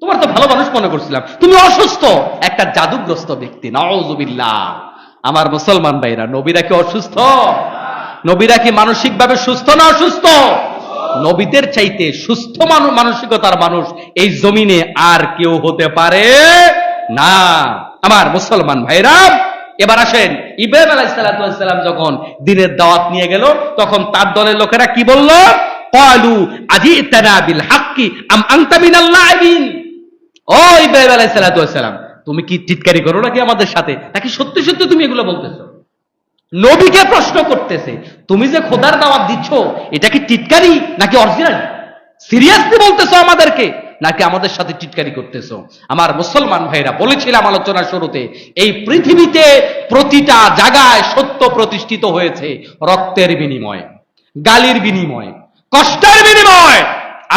তোমার তো ভালো মানুষ মনে করছিলাম, তুমি অসুস্থ, একটা জাদুগ্রস্ত ব্যক্তি। নাউযুবিল্লাহ। আমার মুসলমান ভাইরা, নবীরা কি অসুস্থ? নবীরা কি মানসিকভাবে সুস্থ না অসুস্থ? নবীদের চাইতে সুস্থ মানসিকতার মানুষ এই জমিনে আর কেউ হতে পারে না। আমার মুসলমান ভাইরা, এবার আসেন, ইব্রাহিম আলাইহিস সালাম যখন দ্বীনের দাওয়াত নিয়ে গেল, তখন তার দলের লোকেরা কি বলল? ক্বালু আজিতানা বিল হাক্কি আম আনতা মিনাল লাইবিন। ও ইব্রাহিম আলাইহিস সালাম, তুমি কি টিটকারি করো নাকি আমাদের সাথে, নাকি সত্যি সত্যি তুমি এগুলো বলতেছো? নবীকে প্রশ্ন করতেছে, তুমি যে খোদার দাওয়াত দিচ্ছ এটা কি টিটকারি নাকি অরিজিনাল? সিরিয়াসলি বলতেছো আমাদেরকে, নাকি আমাদের সাথে টিটকারি করতেছো? আমার মুসলমান ভাইরা, বলেছিলাম আলোচনার শুরুতে, এই পৃথিবীতে প্রতিটা জায়গায় সত্য প্রতিষ্ঠিত হয়েছে রক্তের বিনিময়ে, গালির বিনিময়ে, কষ্টের বিনিময়ে।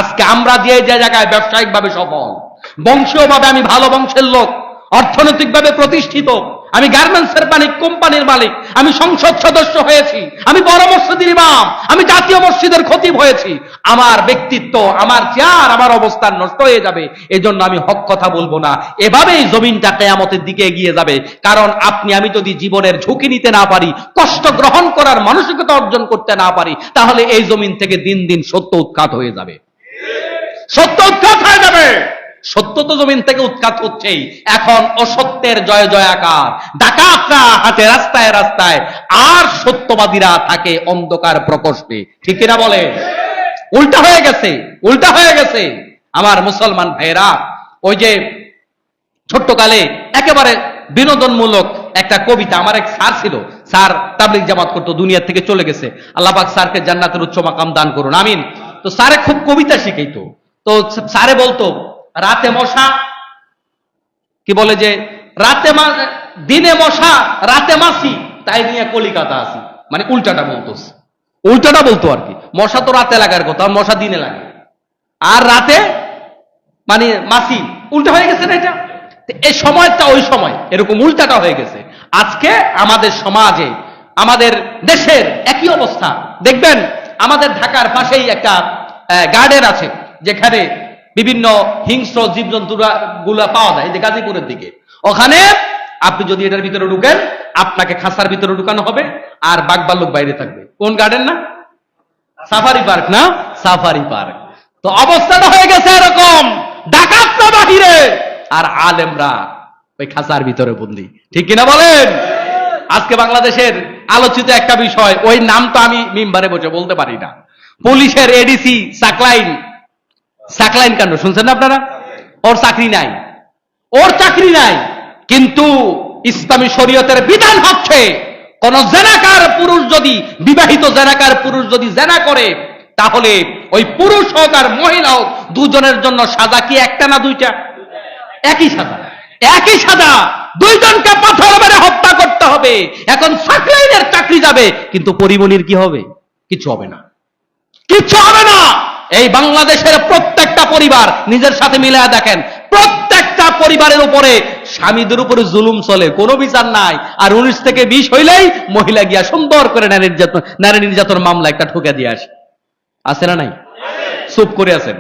আজকে আমরা যে জায়গায় ব্যবসায়িকভাবে সফল, বংশীয়ভাবে আমি ভালো বংশের লোক, অর্থনৈতিকভাবে প্রতিষ্ঠিত, আমি গার্মেন্টসের মালিক, কোম্পানির মালিক, আমি সংসদ সদস্য হয়েছি, আমি বড় মসজিদের ইমাম, আমি জাতীয় মসজিদের খতিব হয়েছি, আমার ব্যক্তিত্ব, আমার চেয়ার, আমার অবস্থান নষ্ট হয়ে যাবে, এজন্য আমি হক কথা বলবো না। এভাবেই জমিনটা কিয়ামতের দিকে এগিয়ে যাবে। কারণ আপনি আমি যদি জীবনের ঝুঁকি নিতে না পারি, কষ্ট গ্রহণ করার মানসিকতা অর্জন করতে না পারি, তাহলে এই জমিন থেকে দিন দিন সত্য উৎখাত হয়ে যাবে। সত্য উৎখাত হয়ে যাবে। সত্য তো জমিন থেকে উৎখাত হচ্ছেই। এখন অসত্যের জয় জয়াকার, ডাকাতরা হাতে রাস্তায় রাস্তায়, আর সত্যবাদীরা থাকে অন্ধকার প্রকোষ্ঠে। ঠিক কিনা বলে? উল্টা হয়ে গেছে, উল্টা হয়ে গেছে। আমার মুসলমান ভাইয়েরা, ওই যে ছোট্টকালে একেবারে বিনোদনমূলক একটা কবিতা, আমার এক স্যার ছিল, স্যার তাবলিগ জামাত করতো, দুনিয়া থেকে চলে গেছে, আল্লাহ পাক স্যারকে জান্নাতের উচ্চ মাকাম দান করুন, আমিন। তো স্যারে খুব কবিতা শিখাইতো। তো স্যারে বলতো, রাতে মশা, কি বলে যে রাতে দিনে মশা রাতে মাছি, তাই নিয়ে কলিকাতা আসি, মানে উল্টাটা বলতো, উল্টাটা বলতো আর কি। মশা তো রাতে লাগার কথা, মশা দিনে লাগে, আর রাতে মানে মাছি, উল্টা হয়ে গেছে না এটা? এই সময়টা ওই সময় এরকম উল্টাটা হয়ে গেছে। আজকে আমাদের সমাজে, আমাদের দেশের একই অবস্থা। দেখবেন আমাদের ঢাকার পাশেই একটা গার্ডেন আছে, যেখানে বিভিন্ন হিংস্র জীবজন্তু গুলা পাওয়া যায়, যে গাজীপুরের দিকে। ওখানে আপনি যদি এটার ভিতরে ঢুকেন, আপনাকে খাঁচার ভিতরে ঢুকানো হবে, আর বাঘভাল্লুক বাইরে থাকবে। কোন গার্ডেন না? সাফারি পার্ক না? Safari park. তো অবস্থাটা হয়ে গেছে এরকম, ডাকাতরা বাহিরে আর আলেমরা ওই খাঁচার ভিতরে বন্দী। ঠিক কিনা বলেন? আজকে বাংলাদেশের আলোচিত একটা বিষয়, ওই নাম তো আমি মিম্বারে বসে বলতে পারি না, পুলিশের এডিসি সাকলাইন, সাকলাইন কাণ্ড শুনছেন না আপনারা? ওর চাকরি নাই, ওর চাকরি নাই, কিন্তু ইসলামী শরীয়তের বিধান হচ্ছে, কোন জেনাকার পুরুষ যদি, বিবাহিত জেনাকার পুরুষ যদি জেনা করে, তাহলে ওই পুরুষ হোক আর মহিলা হোক, দুজনের জন্য সাজা কি একটা না দুইটা? একই সাজা, একই সাজা। দুইজনকে পাথর মেরে হত্যা করতে হবে। এখন সাকলাইনের চাকরি যাবে, কিন্তু পরিমণির কি হবে? কিছু হবে না, কিচ্ছু হবে না। এই বাংলাদেশের প্রত্যেকটা পরিবার নিজের সাথে মিলিয়ে দেখেন, প্রত্যেকটা পরিবারের উপরে স্বামীদের উপরে জুলুম চলে, কোনো বিচার নাই। আর 19 থেকে 20 হইলেই মহিলা গিয়া সুন্দর করে নারী নির্যাতন মামলা একটা ঠুকে দিয়ে আসে। আছে না নাই? চুপ করে আছেন,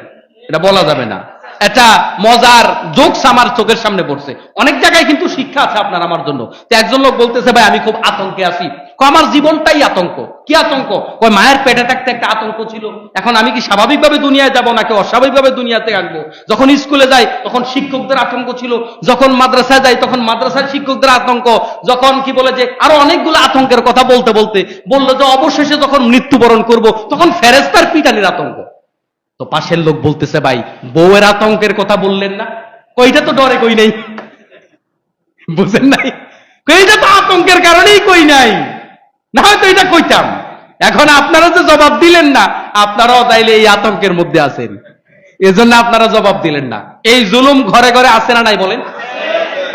এটা বলা যাবে না। একটা মজার জোকস আমার চোখের সামনে পড়ছে, অনেক জায়গায় কিন্তু শিক্ষা আছে আপনার আমার জন্য। তো একজন লোক বলতেছে, ভাই আমি খুব আতঙ্কে আছি। আমার জীবনটাই আতঙ্ক। কি আতঙ্ক? ওই মায়ের পেটে থাকতে একটা আতঙ্ক ছিল, এখন আমি কি স্বাভাবিকভাবে দুনিয়ায় যাব নাকি অস্বাভাবিকভাবে দুনিয়াতে আসবো। যখন স্কুলে যাই তখন শিক্ষকদের আতঙ্ক ছিল, যখন মাদ্রাসায় যাই তখন মাদ্রাসার শিক্ষকদের আতঙ্ক, যখন কি বলে যে আরো অনেকগুলো আতঙ্কের কথা বলতে বলতে বললো যে অবশেষে যখন মৃত্যুবরণ করব তখন ফেরেশতার পিটানির আতঙ্ক। তো পাশের লোক বলতেছে, ভাই বউয়ের আতঙ্কের কথা বললেন না? কইটা তো ডরে কই নাই, বুঝেন নাই? কইটা তো আতঙ্কের কারণেই কই নাই, না হয়তো এটা কইতাম। এখন আপনারা যে জবাব দিলেন না, আপনারাও তাইলে এই আতঙ্কের মধ্যে আছেন, এজন্য আপনারা জবাব দিলেন না। এই জুলুম ঘরে ঘরে আছে না নাই বলেন?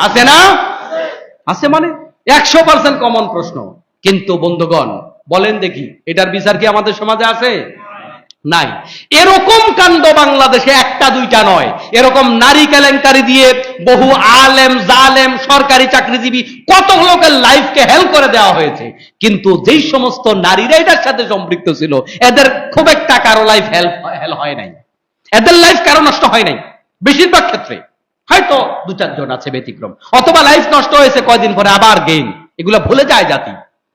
আছে না? আছে, মানে 100% কমন প্রশ্ন। কিন্তু বন্ধুগণ বলেন দেখি, এটার বিচার কি আমাদের সমাজে আছে? নাই। এরকম কাণ্ড বাংলাদেশে একটা দুইটা নয়, এরকম নারী কেলেঙ্কারি দিয়ে বহু আলেম, জালেম, সরকারি চাকরিজীবী কত লোকের লাইফকে হেল করে দেওয়া হয়েছে। কিন্তু যেই সমস্ত নারীরা এটার সাথে সম্পৃক্ত ছিল, এদের খুব একটা কারো লাইফ হেল হয় নাই, এদের লাইফ কারো নষ্ট হয় নাই। বেশিরভাগ ক্ষেত্রে হয়তো 2-4 জন আছে ব্যতিক্রম, অথবা লাইফ নষ্ট হয়েছে কয়দিন পরে আবার গেইন, এগুলো ভুলে যায় জাতি।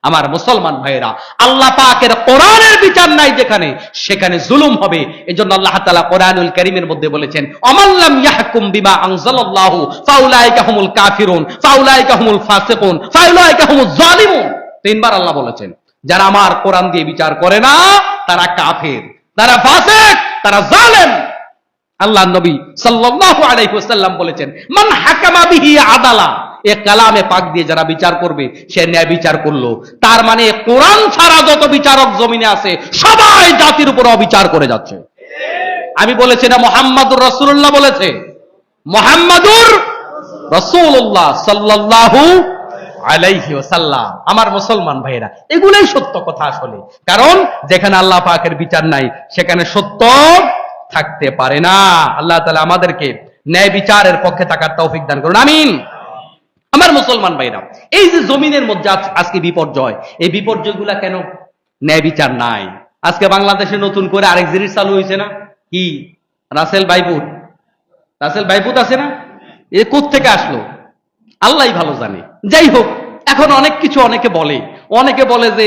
আমার মুসলমান ভাইয়েরা, আল্লাহ পাকের কোরআনের বিচার নাই যেখানে, সেখানে জুলুম হবে। এজন্য আল্লাহ তাআলা কোরআনুল কারীমের মধ্যে বলেছেন, আমাল্লাম ইয়াহকুম বিমা আনজালাল্লাহু ফাউলাইকা হুমুল কাফিরুন ফাউলাইকা হুমুল ফাসিকুন ফাউলাইকা হুমুজ জালিমুন। তিনবার আল্লাহ বলেছেন, যারা আমার কোরআন দিয়ে বিচার করে না তারা কাফের, তারা ফাসিক, তারা জালেম। আল্লাহ নবী সাল্লাল্লাহু আলাইহি ওয়াসাল্লাম বলেছেন, মান হাকামা বিহি আদালা, এ কালামে পাক দিয়ে যারা বিচার করবে সে ন্যায় বিচার করলো। তার মানে কোরআন ছাড়া যত বিচারক জমিনে আছে সবাই জাতির উপর অবিচার করে যাচ্ছে। আমি বলেছি না, মুহাম্মাদুর রাসূলুল্লাহ বলেছে, মুহাম্মাদুর রাসূলুল্লাহ সাল্লাল্লাহু আলাইহি ওয়াসাল্লাম। আমার মুসলমান ভাইয়েরা, এগুলাই সত্য কথা আসলে, কারণ যেখানে আল্লাহ পাকের বিচার নাই সেখানে সত্য থাকতে পারে না। আল্লাহ তাআলা আমাদেরকে ন্যায় বিচারের পক্ষে থাকার তৌফিক দান করুন, আমিন। আমার মুসলমান ভাইরা, এই যে জমিনের মধ্যে আজকে বিপর্যয়, এই বিপর্যয়গুলা কেন? ন্যায় বিচার নাই। আজকে বাংলাদেশে নতুন করে আরেক জিনিস চালু হয়েছে না, কি? রাসেল বাইপুত, রাসেল বাইপুত আছে না, এ কোত্থেকে আসলো আল্লাহই ভালো জানে। যাই হোক, এখন অনেক কিছু অনেকে বলে যে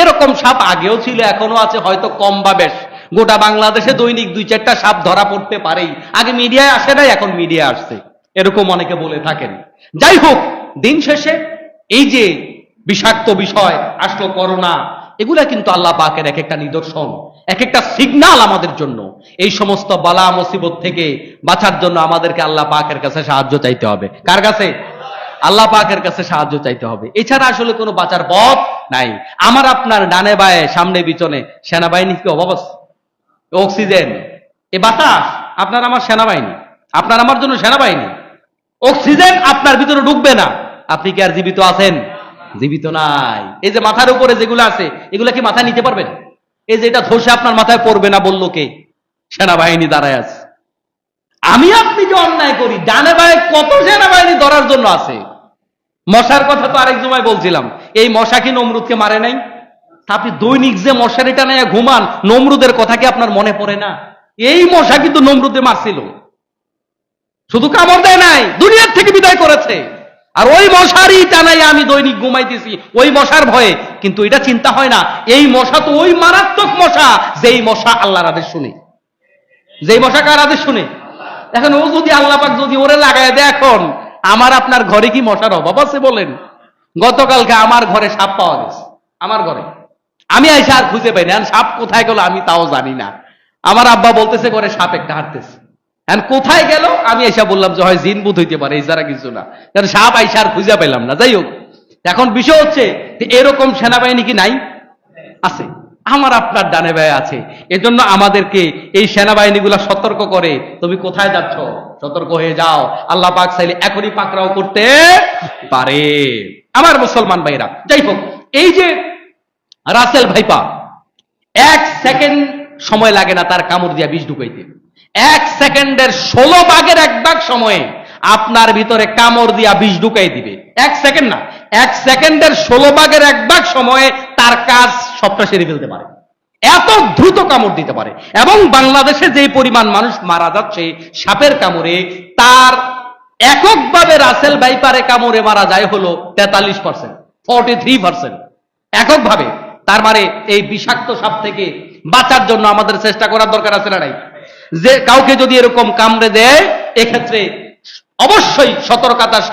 এরকম সাপ আগেও ছিল, এখনো আছে, হয়তো কম বা বেশ। গোটা বাংলাদেশে দৈনিক 2-4টা সাপ ধরা পড়তে পারেই, আগে মিডিয়ায় আসে নাই, এখন মিডিয়া আসছে, এরকম অনেকে বলে থাকেন। যাই হোক, দিন শেষে এই যে বিষাক্ত বিষয় আসলো করোনা, এগুলা কিন্তু আল্লাহ পাকের এক একটা নিদর্শন, এক একটা সিগন্যাল আমাদের জন্য। এই সমস্ত বালা মুসিবত থেকে বাঁচার জন্য আমাদেরকে আল্লাহ পাকের কাছে সাহায্য চাইতে হবে। কার কাছে? আল্লাহ পাকের কাছে সাহায্য চাইতে হবে। এছাড়া আসলে কোনো বাঁচার পথ নাই। আমার আপনার ডানে বায়ে সামনে পিছনে সেনাবাহিনী কি অভাব আছে? অক্সিজেন, এ বাতাস আপনার আমার সেনাবাহিনী, আপনার আমার জন্য সেনাবাহিনী। অক্সিজেন আপনার ভিতরে ঢুকবে না, আপনি কি আর জীবিত আছেন? জীবিত নাই। এই যে মাথার উপরে যেগুলো আছে, এগুলা কি মাথায় নিতে পারবেন? এই যে এটা ধসে আপনার মাথায় পড়বে না বললো কে? সেনাবাহিনী দাঁড়ায় আছে। আমি আপনি যে অন্যায় করি, ডানে বায়ে কত সেনাবাহিনী ধরার জন্য আছে। মশার কথা তো আরেক সময় বলছিলাম, এই মশা কি নমরুদকে মারে নাই? আপনি দৈনিক যে মশারিটা নিয়ে ঘুমান, নমরুদের কথা কি আপনার মনে পড়ে না? এই মশা কিন্তু নমরুদে মারছিল, শুধু কামড় দেয় নাই, দুনিয়ার থেকে বিদায় করেছে। আর ওই মশারই টানাই আমি দৈনিক ঘুমাইতেছি ওই মশার ভয়ে, কিন্তু এটা চিন্তা হয় না এই মশা তো ওই মারাত্মক মশা যেই মশা আল্লাহর আদেশ শুনে। যেই মশা কার আদেশ শুনে? এখন ও যদি আল্লাহ পাক যদি ওরে লাগায় দেয়, এখন আমার আপনার ঘরে কি মশার অভাব আছে বলেন? গতকালকে আমার ঘরে সাপ পাওয়া গেছে, আমার ঘরে। আমি আইসা আর খুঁজে পাই না, সাপ কোথায় গেল আমি তাও জানি না। আমার আব্বা বলতেছে ঘরে সাপ একটা হাঁটতেছে, কোথায় গেল? আমি আইসা বললাম যে হয় জিন ভূত হইতে পারে, এই যারা কিছু না, কারণ সাপ আইসা আর খুঁজে পেলাম না। যাই হোক, এখন বিষয় হচ্ছে এরকম সেনাবাহিনী কি নাই? আছে, আমার আপনার ডানে বায়ে আছে। এজন্য আমাদেরকে এই সেনাবাহিনীগুলা সতর্ক করে, তুমি কোথায় যাচ্ছ, সতর্ক হয়ে যাও। আল্লাহ পাক চাইলে এখনই পাকড়াও করতে পারে। আমার মুসলমান ভাইরা, যাই হোক, এই যে রাসেল ভাইপা, 1 সেকেন্ড সময় লাগে না তার কামড় দিয়া বিষ ঢুকাইতে। 1 সেকেন্ডের 16 ভাগের 1 ভাগ সময়ে আপনার ভিতরে কামড় দিয়া বিষ ঢুকাই দিবে। 1 সেকেন্ড না, 1 সেকেন্ডের 16 ভাগের 1 ভাগ সময়ে তার কাজ সবটা সেরে ফেলতে পারে, এত দ্রুত কামড় দিতে পারে। এবং বাংলাদেশে যে পরিমাণ মানুষ মারা যাচ্ছে সাপের কামড়ে, তার এককভাবে রাসেল ভাইপারে কামড়ে মারা যায় হলো 43%, 43% এককভাবে। তার মানে এই বিষাক্ত সাপ থেকে বাঁচার জন্য আমাদের চেষ্টা করার দরকার আছে না নাই? যে কাউকে যদি এরকম কামড়ে দেয়, এক্ষেত্রে অবশ্যই সতর্কতার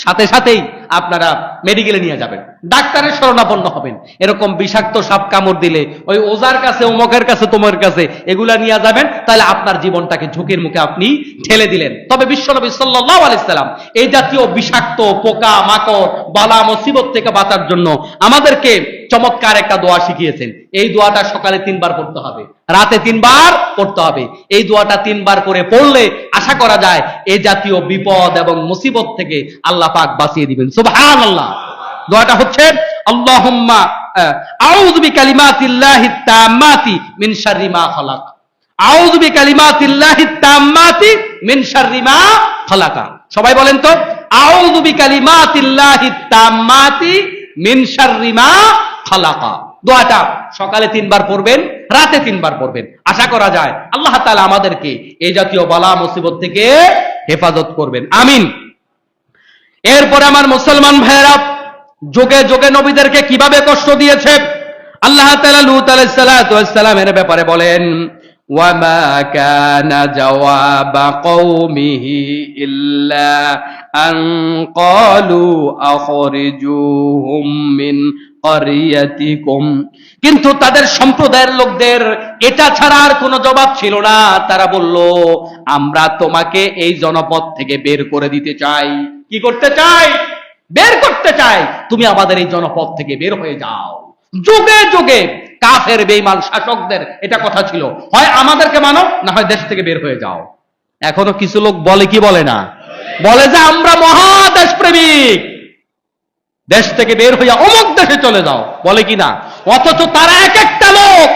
সাথে সাথেই আপনারা মেডিকেলে নিয়ে যাবেন, ডাক্তারের শরণাপন্ন হবেন। এরকম বিষাক্ত সাপ কামড় দিলে ওই ওজার কাছে, অমুকের কাছে, তোমার কাছে এগুলা নিয়ে যাবেন, তাহলে আপনার জীবনটাকে ঝুঁকির মুখে আপনি ঠেলে দিলেন। তবে বিশ্বনবী সাল্লাল্লাহু আলাইহি সাল্লাম এই জাতীয় বিষাক্ত পোকা মাকড় বালা মুসিবত থেকে বাঁচার জন্য আমাদেরকে চমৎকার একটা দোয়া শিখিয়েছেন। এই দোয়াটা সকালে 3 বার পড়তে হবে, রাতে 3 বার পড়তে হবে। এই দোয়াটা 3 বার করে পড়লে আশা করা যায় এই জাতীয় বিপদ এবং মুসিবত থেকে আল্লাহ পাক বাঁচিয়ে দিবেন। সুবহানাল্লাহ। দোয়াটা হচ্ছে আল্লাহুম্মা আউযু বিকালিমাতিল্লাহিত তাম্মাতি মিন শাররি মা খালাক। আউযু বিকালিমাতিল্লাহিত তাম্মাতি মিন শাররি মা খালাকা। সবাই বলেন তো, আউযু বিকালিমাতিল্লাহিত তাম্মাতি মিন শাররি মা খালাকা। দোয়াটা সকালে 3 বার পড়বেন, রাতে 3 বার পড়বেন। আশা করা যায় আল্লাহ তাআলা আমাদেরকে এই জাতীয় বালা মুসিবত থেকে হেফাজত করবেন, আমিন। এরপরে আমার মুসলমান ভাইয়েরা, যুগে যুগে নবীদেরকে কিভাবে কষ্ট দিয়েছে। আল্লাহ তাআলা লূত আলাইহিস সালাতু ওয়াস সালামের ব্যাপারে বলেন, ওয়ামা কানা জাওয়াবা কওমিহি ইল্লা আন ক্বালু আখরিজুহুম মিন ক্বরিয়াতিকুম। কিন্তু তাদের সম্প্রদায়ের লোকদের এটা ছাড়া আর কোনো জবাব ছিল না। তারা বলল, আমরা তোমাকে এই জনপদ থেকে বের করে দিতে চাই। কি করতে চাই? বের করতে চাই। তুমি আমাদের এই জনপদ থেকে বের হয়ে যাও। যুগে যুগে কাফের বেঈমান শাসকদের এটা কথা ছিল, হয় আমাদেরকে মানো, না হয় দেশ থেকে বের হয়ে যাও। এখনো কিছু লোক বলে কি বলে না? বলে যে আমরা মহাদেশ প্রেমিক, দেশ থেকে বের হইয়া অমুক দেশে চলে যাও, বলে কি না? অথচ তারা এক একটা লোক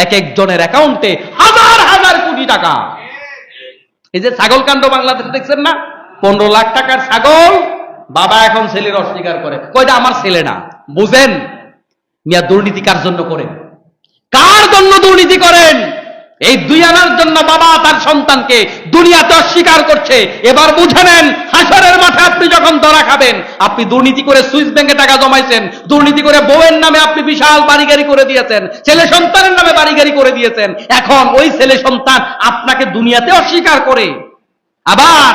এক একজনের অ্যাকাউন্টে হাজার হাজার কোটি টাকা। এই যে ছাগল কাণ্ড বাংলাদেশে দেখছেন না, 15 লাখ টাকার ছাগল, বাবা এখন ছেলের অস্বীকার করে, কয়টা আমার ছেলে না। বুঝেন মিয়া, দুর্নীতি কার জন্য করেন? কার জন্য দুর্নীতি করেন? এই 2 আনার জন্য বাবা তার সন্তানকে দুনিয়াতে অস্বীকার করছে। এবার বুঝে নেন, হাসরের মাঠে আপনি যখন ধরা খাবেন, আপনি দুর্নীতি করে সুইস ব্যাংকে টাকা জমাইছেন, দুর্নীতি করে বউয়ের নামে আপনি বিশাল বাড়ি গাড়ি করে দিয়েছেন, ছেলে সন্তানের নামে বাড়ি গাড়ি করে দিয়েছেন। এখন ওই ছেলে সন্তান আপনাকে দুনিয়াতে অস্বীকার করে। আবার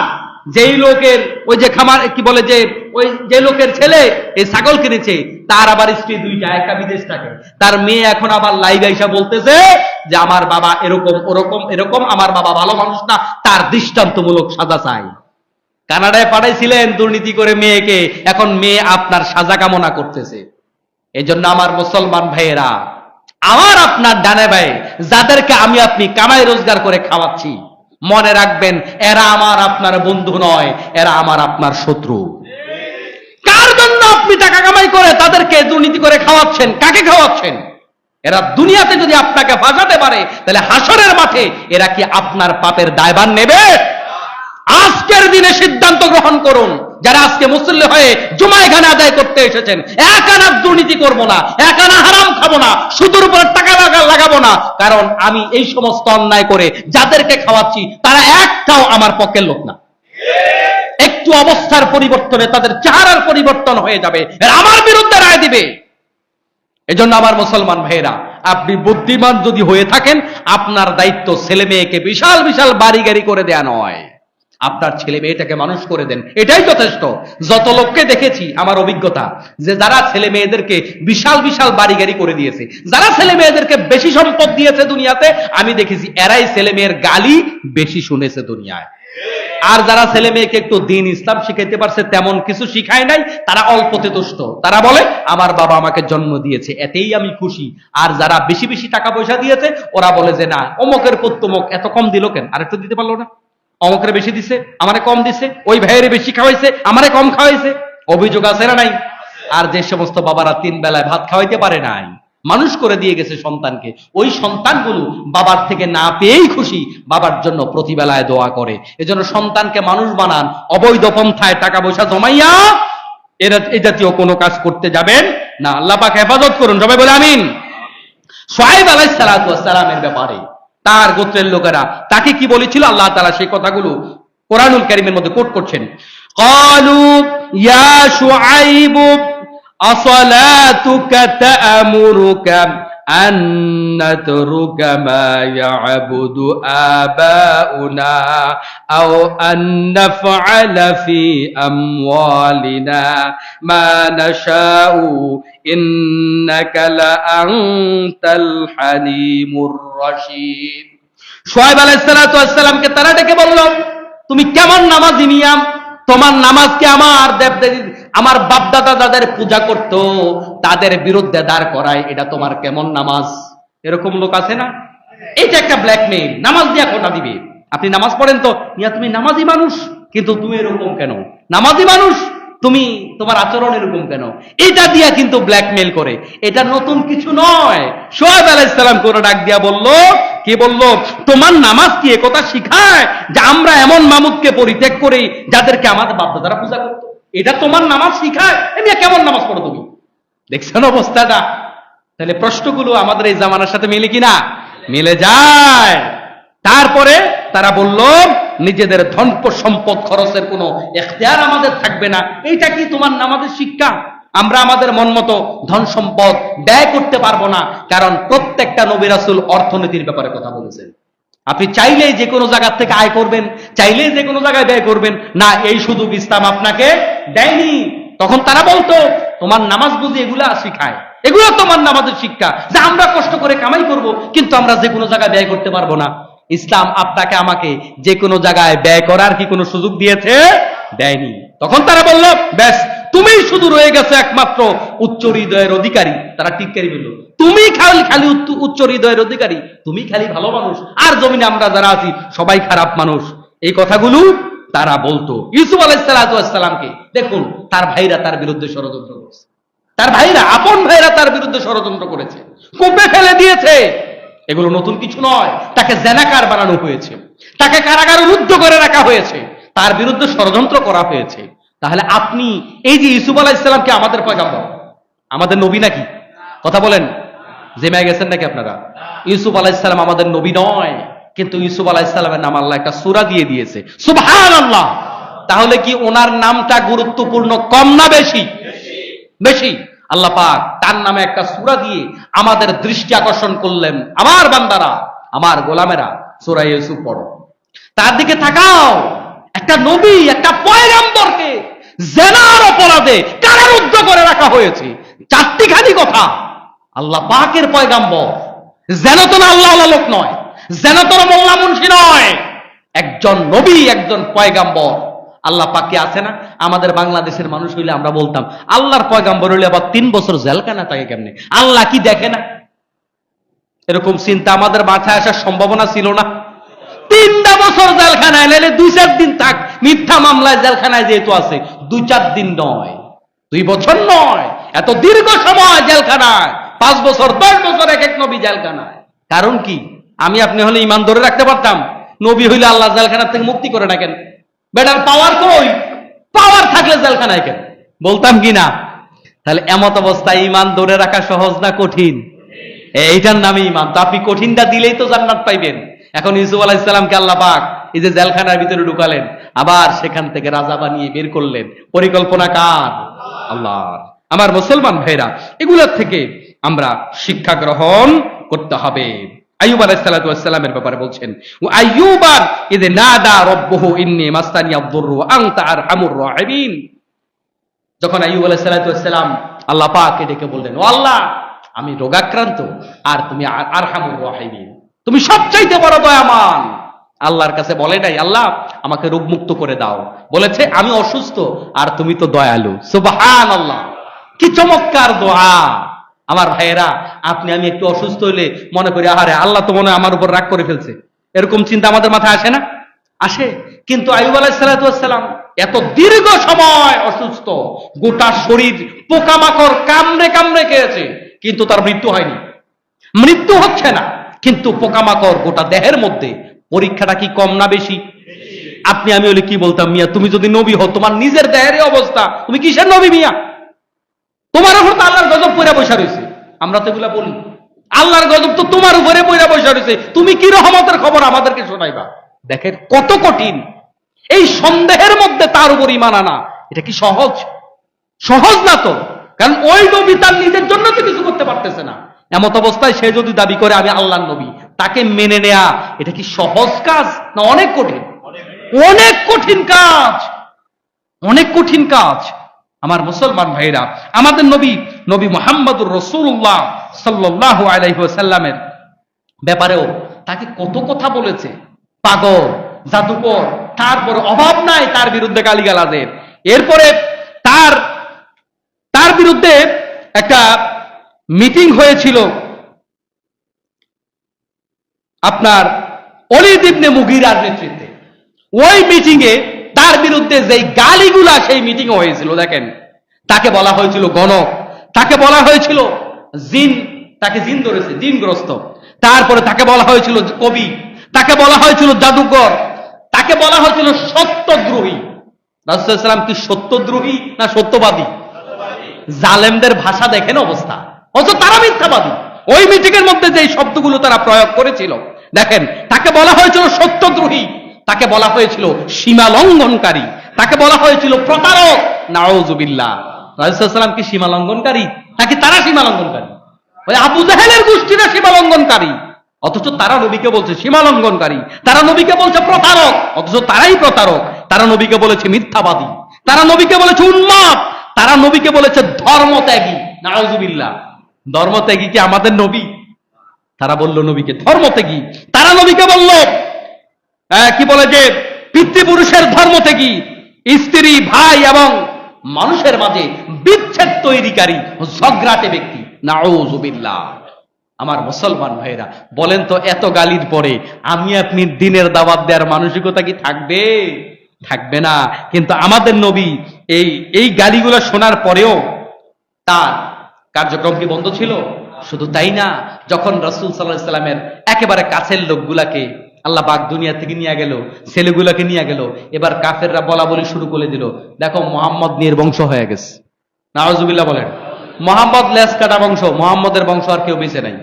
যেই লোকের ওই যে খামার কি বলে যে ওই যে লোকের ছেলে এই ছাগল কিনেছে, তার আবার স্ত্রী 2টা, একটা বিদেশ থাকে, তার মেয়ে এখন আবার লাইভ আইসা বলতেছে যে আমার বাবা এরকম ওরকম এরকম, আমার বাবা ভালো মানুষ না, তার দৃষ্টান্তমূলক সাজা চাই। কানাডায় পাঠাইছিলেন দুর্নীতি করে মেয়েকে, এখন মেয়ে আপনার সাজা কামনা করতেছে। এজন্য আমার মুসলমান ভাইয়েরা, আমার আপনার ডানে ভাই যাদেরকে আমি আপনি কামাই রোজগার করে খাওয়াচ্ছি, মনে রাখবেন এরা আমার আপনার বন্ধু নয়, এরা আমার আপনার শত্রু। কার জন্য আপনি টাকা কামাই করে তাদেরকে দুর্নীতি করে খাওয়াচ্ছেন? কাকে খাওয়াচ্ছেন? এরা দুনিয়াতে যদি আপনাকে ফাঁসাতে পারে, তাহলে হাসরের মাঠে এরা কি আপনার পাপের দায়ভার নেবে? আজকের দিনে সিদ্ধান্ত গ্রহণ করুন, যারা আজকে মুসল্লি হয়ে জুমায় গান আদায় করতে এসেছেন, এক আনা দুর্নীতি করবো না, এক আনা হারাম খাবো না, সুদের উপর টাকা লাগাবো না। কারণ আমি এই সমস্ত অন্যায় করে যাদেরকে খাওয়াচ্ছি তারা একটাও আমার পক্ষের লোক না। একটু অবস্থার পরিবর্তনে তাদের চেহারার পরিবর্তন হয়ে যাবে, আমার বিরুদ্ধে রায় দিবে। এজন্য আমার মুসলমান ভাইয়েরা, আপনি বুদ্ধিমান যদি হয়ে থাকেন, আপনার দায়িত্ব ছেলে মেয়েকে বিশাল বিশাল বাড়ি গাড়ি করে দেয়া নয়, আপনার ছেলে মেয়েটাকে মানুষ করে দেন, এটাই যথেষ্ট। যত লোককে দেখেছি আমার অভিজ্ঞতা, যে যারা ছেলে মেয়েদেরকে বিশাল বিশাল বাড়ি গাড়ি করে দিয়েছে, যারা ছেলে মেয়েদেরকে বেশি সম্পদ দিয়েছে দুনিয়াতে, আমি দেখেছি এরাই ছেলে মেয়ের গালি বেশি শুনেছে দুনিয়ায়। আর যারা ছেলে মেয়েকে একটু দিন ইসলাম শিখাইতে পারছে, তেমন কিছু শিখায় নাই, তারা অল্পতে তুষ্ট। তারা বলে আমার বাবা আমাকে জন্ম দিয়েছে, এতেই আমি খুশি। আর যারা বেশি বেশি টাকা পয়সা দিয়েছে, ওরা বলে যে না, অমুকের পুত্তমুক এত কম দিল কেন, আর একটু দিতে পারলো না, অমুকের বেশি দিছে আমারে কম দিছে, ওই ভাইয়ের বেশি খাওয়াইছে আমারে কম খাওয়াইছে। অভিযোগ আছে না নাই? আর যে সমস্ত বাবারা 3 বেলায় ভাত খাওয়াইতে পারে নাই, মানুষ করে দিয়ে গেছে সন্তানকে, ওই সন্তানগুলো বাবার থেকে না পেয়েই খুশি, বাবার জন্য প্রতিবেলায় দোয়া করে। এজন্য সন্তানকে মানুষ বানান, অবৈধ পন্থায় টাকা পয়সা জমাইয়া এরা এই জাতীয় কোনো কাজ করতে যাবেন না। আল্লাহ পাক হেফাজত করুন, সবাই বলে আমিন। শুআয়ব আলাইহিস সালাতু ওয়াস সালামের ব্যাপারে তার গোত্রের লোকেরা তাকে কি বলেছিল, আল্লাহ তাআলা সেই কথাগুলো কোরআনুল কারীমের মধ্যে কোট করছেন। ক্বালু ইয়া শুআইব আসলাতুকা তা'মুরুকা আন নাতরুকা মা ইয়া'বুদু আবাউনা আও আন নাফআলা ফি আমওয়ালিনা মা নাশাউ ইন্নাকা লা আনতাল হালিমুর রাশীদ। শুআয়ব আলাইহিস সালাতু ওয়াস সালামকে তারা ডেকে বলল, তুমি কেমন নামাজি মিয়া? তোমার নামাজকে আমার দেবদেবী আমার বাপদাদা যাদের পূজা করত তাদের বিরুদ্ধে দাঁড় করায়, এটা তোমার কেমন নামাজ? এরকম লোক আছে না? এটা একটা ব্ল্যাকমেইল, নামাজ দিয়া কোটা দিবে। আপনি নামাজ পড়েন তো, মিয়া তুমি নামাজি মানুষ, কিন্তু তুমি এরকম কেন? নামাজি মানুষ তুমি, তোমার আচরণ এরকম কেন? এটা দিয়া কিন্তু ব্ল্যাকমেইল করে। এটা নতুন কিছু নয়। শুআয়ব আলাইহিস সালাম কোন ডাক দিয়া বলল, কি বলল? তোমার নামাজ কি একথা শিখায় যে আমরা এমন মামুদকে পরিত্যাগ করি যাদেরকে আমাদের বাপদাদারা পূজা করত? এটা তোমার নামাজ শিখায়? এমনি কেমন নামাজ পড়ো তুমি? দেখছেন অবস্থাটা? তাহলে প্রশ্নগুলো আমাদের এই জামানার সাথে মিলে কিনা? মিলে যায়। তারপরে তারা বলল, নিজেদের ধন সম্পদ খরচের কোনো এখতিয়ার আমাদের থাকবে না। এইটা কি তোমার নামাজের শিক্ষা? আমরা আমাদের মন মতো ধন সম্পদ ব্যয় করতে পারবো না, কারণ প্রত্যেকটা নবী রাসূল অর্থনীতির ব্যাপারে কথা বলেছেন। আপনি চাইলেই যে কোনো জায়গা থেকে আয় করবেন, চাইলেই যে কোনো জায়গায় ব্যয় করবেন না, এই সুযোগ ইসলাম আপনাকে দেয়নি। তখন তারা বলতো তোমার নামাজ বুঝি এগুলা শিখায়, এগুলো তোমার নামাজের শিক্ষা যে আমরা কষ্ট করে কামাই করব, কিন্তু আমরা যে কোনো জায়গায় ব্যয় করতে পারবো না। ইসলাম আপনাকে আমাকে যে কোনো জায়গায় ব্যয় করার কি কোনো সুযোগ দিয়েছে? দেয়নি। তখন তারা বলল ব্যাস, তুমি শুধু রয়ে গেছে একমাত্র উচ্চ হৃদয়ের অধিকারী। তারা টিটকারি বলল, তুমি খালি উচ্চ হৃদয়ের অধিকারী, তুমি খালি ভালো মানুষ, আর জমিনে আমরা যারা আছি সবাই খারাপ মানুষ। এই কথাগুলো তারা বলতো ইউসুফ আলাইহিস সালামকে। দেখুন তার ভাইরা তার বিরুদ্ধে ষড়যন্ত্র করেছে, তার ভাইরা, আপন ভাইরা তার বিরুদ্ধে ষড়যন্ত্র করেছে, কূপে ফেলে দিয়েছে। এগুলো নতুন কিছু নয়। তাকে জেনাকার বানানো হয়েছে, তাকে কারাগারে রুদ্ধ করে রাখা হয়েছে, তার বিরুদ্ধে ষড়যন্ত্র করা হয়েছে। তাহলে আপনি এই যে ইউসুফ আলাইহিস সালামকে আমাদের পয়গাম্বর, আমাদের নবী নাকি? কথা বলেন, জেমায় গেছেন নাকি আপনারা? ইউসুফ আলাইহিস সালাম আমাদের নবী নয়, কিন্তু ইউসুফ আলাইহিস সালামের নাম আল্লাহ একটা সূরা দিয়ে দিয়েছে, সুবহানাল্লাহ। তাহলে কি ওনার নামটা গুরুত্বপূর্ণ কম না বেশি? বেশি। আল্লাহ পাক তার নামে একটা সূরা দিয়ে আমাদের দৃষ্টি আকর্ষণ করলেন, আমার বান্দারা, আমার গোলামেরা, সূরা ইউসুফ পড়ো, তার দিকে তাকাও। একটা নবী, একটা পয়গম্বরকে জিনার অপরাধে কারারুদ্ধ করে রাখা হয়েছে। চারটিখানি কথা। আল্লাহ পাকের পয়গম্বর, যেন তো না আল্লাহ লোক নয়, যেন তো মোল্লা মুন্সি নয়, একজন নবী, একজন পয়গম্বর। আল্লাহ পাকে আছে না? আমাদের বাংলাদেশের মানুষ হইলে আমরা বলতাম আল্লাহর পয়গম্বর হইলে আবার 3 বছর জেলখানা থাকে কেমনে? আল্লাহ কি দেখে না? এরকম চিন্তা আমাদের মাথায় আসার সম্ভাবনা ছিল না। 3টা বছর জেলখানায়, নাইলে 2-4 দিন থাক। মিথ্যা মামলায় জেলখানায় যেহেতু আছে, 2-4 দিন নয়, 2 বছর নয়, এত দীর্ঘ সময় জেলখানায়, 5 বছর 10 বছর এক এক নবী জেলখানায়। কারণ কি? আমি আপনি হলে ইমান ধরে রাখতে পারতাম, নবী হইলে আল্লাহ জেলখানা থেকে মুক্তি করে না কেন? বেটার পাওয়ার কই? পাওয়ার থাকলে জেলখানায় কেন? বলতাম কি না? তাহলে এমত অবস্থায় ইমান ধরে রাখা সহজ না কঠিন? এইটার নামে ইমান। তো আপনি কঠিনটা দিলেই তো জান্নাত পাইবেন। এখন ইউসুফ আলাইহিস সালামকে আল্লাহ পাক এই যে জেলখানার ভিতরে ঢুকালেন, আবার সেখান থেকে রাজা বানিয়ে বের করলেন, পরিকল্পনা কার? আল্লাহর। আমার মুসলমান ভাইরা, এগুলোর থেকে আমরা শিক্ষা গ্রহণ করতে হবে। আইয়ুব আলাইহিস সালাতু ওয়াস সালামের ব্যাপারে বলছেন, ওয়া আইয়ুবান ইয নাদা রাব্বুহু ইন্নী মাসসানিয়াদ দুররু ওয়া আনতা আরহামুর রাহিমিন। যখন আইয়ুব আলাইহিস সালাতু ওয়াস সালাম আল্লাহ পাককে ডেকে বললেন, ও আল্লাহ, আমি রোগাক্রান্ত, আর তুমি আরহামুর রাহিমিন, তুমি সবচাইতে বড় দয়াবান। আল্লাহর কাছে বলে নাই আল্লাহ আমাকে রোগমুক্ত করে দাও, বলেছে আমি অসুস্থ আর তুমি তো দয়ালু। সুবহানাল্লাহ, কি চমৎকার দোয়া। আমার ভাইয়েরা, আপনি আমি একটু অসুস্থ হইলে মনে করি আহারে আল্লাহ তো মনে হয় আমার উপর রাগ করে ফেলছে, এরকম চিন্তা আমাদের মাথায় আসে না? আসে। কিন্তু আইয়ুব আলাইহিস সালাতু ওয়াস সালাম এত দীর্ঘ সময় অসুস্থ, গোটা শরীর পোকামাকড় কামড়ে কামড়ে খেয়েছে, কিন্তু তার মৃত্যু হয়নি। মৃত্যু হচ্ছে না, কিন্তু পোকামাকড় গোটা দেহের মধ্যে। পরীক্ষাটা কি কম না বেশি? আপনি আমি হলে কি বলতাম, মিয়া তুমি যদি নবী হও, তোমার নিজের দেহের অবস্থা, তুমি কিসের নবী মিয়া? তোমার উপর তো আল্লাহর গজব পয়রা বসা রয়েছে। আমরা তো এগুলা বলি, আল্লাহর গজব তো তোমার উপরে পয়রা বসা রয়েছে, তুমি কি রহমতের খবর আমাদেরকে শোনাইবা? দেখেন কত কঠিন। এই সন্দেহের মধ্যে তার উপর ঈমান আনা, এটা কি সহজ? সহজ না তো। কারণ ওই নবী তার নিজের জন্য তো কিছু করতে পারতেছে না। এমত অবস্থায় সে যদি দাবি করে আমি আল্লাহর নবী, তাকে মেনে নেয়া এটা কি সহজ কাজ না অনেক কঠিন? অনেক কঠিন কাজ, অনেক কঠিন কাজ। আমার মুসলমান ভাইরা, আমাদের নবী নবী মুহাম্মদুর রাসূলুল্লাহ সাল্লাল্লাহু আলাইহি ওয়াসাল্লামের ব্যাপারেও তাকে কত কথা বলেছে। পাগল, জাদুকর, তারপরে অভাব নাই তার বিরুদ্ধে গালিগালাজের। এরপরে তার বিরুদ্ধে একটা মিটিং হয়েছিল আপনার ওলীদ ইবনে মুগীরার নেতৃত্বে। ওই মিটিংয়ে তার বিরুদ্ধে যেই গালিগুলা সেই মিটিং হয়েছিল, দেখেন তাকে বলা হয়েছিল গণক, তাকে বলা হয়েছিল জিন, তাকে জিন ধরেছে, জিনগ্রস্ত। তারপরে তাকে বলা হয়েছিল কবি, তাকে বলা হয়েছিল জাদুকর, তাকে বলা হয়েছিল সত্যদ্রোহী। রাসূলুল্লাহ সাল্লাল্লাহু আলাইহি ওয়াসাল্লাম কি সত্যদ্রোহী না সত্যবাদী? জালেমদের ভাষা দেখেন অবস্থা, অথচ তারা মিথ্যাবাদী। ওই মিটিং এর মধ্যে যে শব্দগুলো তারা প্রয়োগ করেছিল, দেখেন তাকে বলা হয়েছিল সত্যদ্রোহী, তাকে বলা হয়েছিল সীমা লঙ্ঘনকারী, তাকে বলা হয়েছিল প্রতারক। নাউযুবিল্লাহ। রাসূল সাল্লাল্লাহু আলাইহি ওয়াসাল্লাম কি সীমা লঙ্ঘনকারী নাকি তারা সীমা লঙ্ঘনকারী? ওই আবু জাহেলের গোষ্ঠীরা সীমা লঙ্ঘনকারী, অথচ তারা নবীকে বলছে সীমা লঙ্ঘনকারী, তারা নবীকে বলছে প্রতারক, অথচ তারাই প্রতারক। তারা নবীকে বলেছে মিথ্যাবাদী, তারা নবীকে বলেছে উন্মাদ, তারা নবীকে বলেছে ধর্মত্যাগী। নাউযুবিল্লাহ। ধর্মত্যাগী কি আমাদের নবী? তারা বলল নবীকে ধর্মত্যাগী। তারা নবীকে বলল কি বলে যে পিতৃপুরুষের ধর্মত্যাগী, স্ত্রী ভাই এবং মানুষের মাঝে বিচ্ছেদ তৈরিকারী ঝগড়াটে ব্যক্তি। নাউযুবিল্লাহ। আমার মুসলমান ভাইরা বলেন তো, এত গালির পরে আমি আপনি দিনের দাওয়াত দেওয়ার মানসিকতা কি থাকবে? থাকবে না। কিন্তু আমাদের নবী এই গালিগুলো শোনার পরেও তার কার্যক্রম কি বন্ধ ছিল? শুধু তাই না, যখন রাসূল সাল্লাল্লাহু আলাইহি ওয়াসাল্লামের একেবারে কাছের লোকগুলাকে আল্লাহ পাক দুনিয়া থেকে নিয়ে গেল, ছেলেগুলাকে নিয়ে গেল, এবার কাফেররা বলা বলি শুরু করে দিল, দেখো মুহাম্মদ নির্বংশ হয়ে গেছে। নাউযুবিল্লাহ বলেন। মুহাম্মদ লেজ কাটা বংশ, মুহাম্মদের বংশ আর কেউ বেঁচে নাই।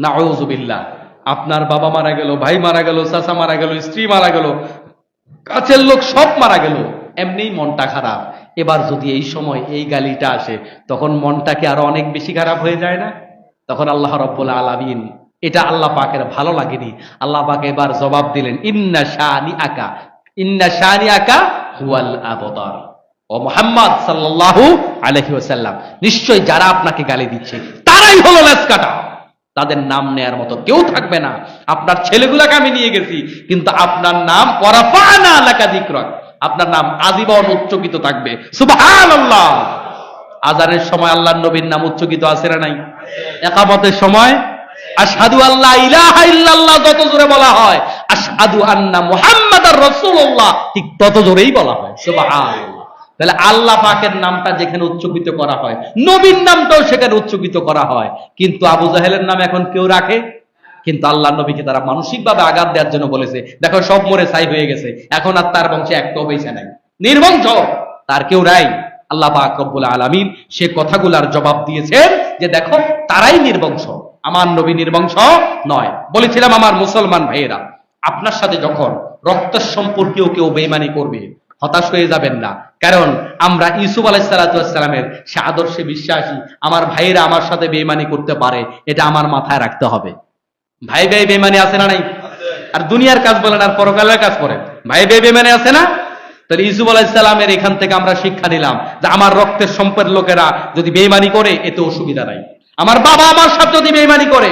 নাউযুবিল্লাহ। আপনার বাবা মারা গেল, ভাই মারা গেল, চাচা মারা গেল, স্ত্রী মারা গেল, কাছের লোক সব মারা গেল, এমনিই মনটা খারাপ। এবার যদি এই সময় এই গালিটা আসে, তখন মনটা কি আরো অনেক বেশি খারাপ হয়ে যায় না? তখন আল্লাহ রাব্বুল আলামিন, এটা আল্লাহ পাকের ভালো লাগেনি, আল্লাহ পাক এবার জবাব দিলেন, ইন্না শানিআকা হুয়াল আবতার। ও মুহাম্মদ সাল্লাল্লাহু আলাইহি ওয়াসাল্লাম, নিশ্চয় যারা আপনাকে গালি দিচ্ছে তারাই হলো লেজ কাটা, তাদের নাম নেয়ার মতো কেউ থাকবে না। আপনার ছেলেগুলাকে আমি নিয়ে গেছি, কিন্তু আপনার নাম ওয়ারাফা'না লাকা যিকরাক, আপনার নাম আজীবন উচ্চকিত থাকবে। সুবহানাল্লাহ। আযানের সময় আল্লাহর নবীর নাম উচ্চকিত আছে না নাই? ইকামতের সময় আশহাদু আল্লা ইলাহা ইল্লাল্লাহ যত জোরে বলা হয়, আশহাদু আন্না মুহাম্মাদার রাসূলুল্লাহ ঠিক তত জোরেই বলা হয়। সুবহানাল্লাহ। তাহলে আল্লাহ পাকের নামটা যেখানে উচ্চকিত করা হয়, নবীর নামটাও সেখানে উচ্চকিত করা হয়। কিন্তু আবু জাহেলের নাম এখন কেউ রাখে? কিন্তু আল্লাহ নবীকে তারা মানসিকভাবে আঘাত দেওয়ার জন্য বলেছে, দেখো সব মরে ছাই হয়ে গেছে, এখন আর তার বংশে একটাও বেঁচে নাই, নির্বংশ, তার কেউ নাই। আল্লাহ পাক রব্বুল আলামিন সে কথাগুলার জবাব দিয়েছেন যে দেখো তারাই নির্বংশ, আমার নবী নির্বংশ নয়। বলেছিলাম আমার মুসলমান ভাইয়েরা, আপনার সাথে যখন রক্তের সম্পর্কেও কেউ বেঈমানি করবে, হতাশ হয়ে যাবেন না। কারণ আমরা ইউসুফ আলাইহিস সালামের সে আদর্শে বিশ্বাসী। আমার ভাইয়েরা আমার সাথে বেঈমানি করতে পারে, এটা আমার মাথায় রাখতে হবে। ভাই ভাই বেঈমানি আছে না নাই? আর দুনিয়ার কাজ বলেন আর পরকালের কাজ করেন, ভাই ভাই বেঈমানি আছে না? তাহলে ইউসুফ আলাইহিস সালামের এখান থেকে আমরা শিক্ষা নিলাম যে আমার রক্তের সম্পর্কের লোকেরা যদি বেঈমানি করে এতে অসুবিধা নাই। আমার বাবা আমার সাথে যদি বেঈমানি করে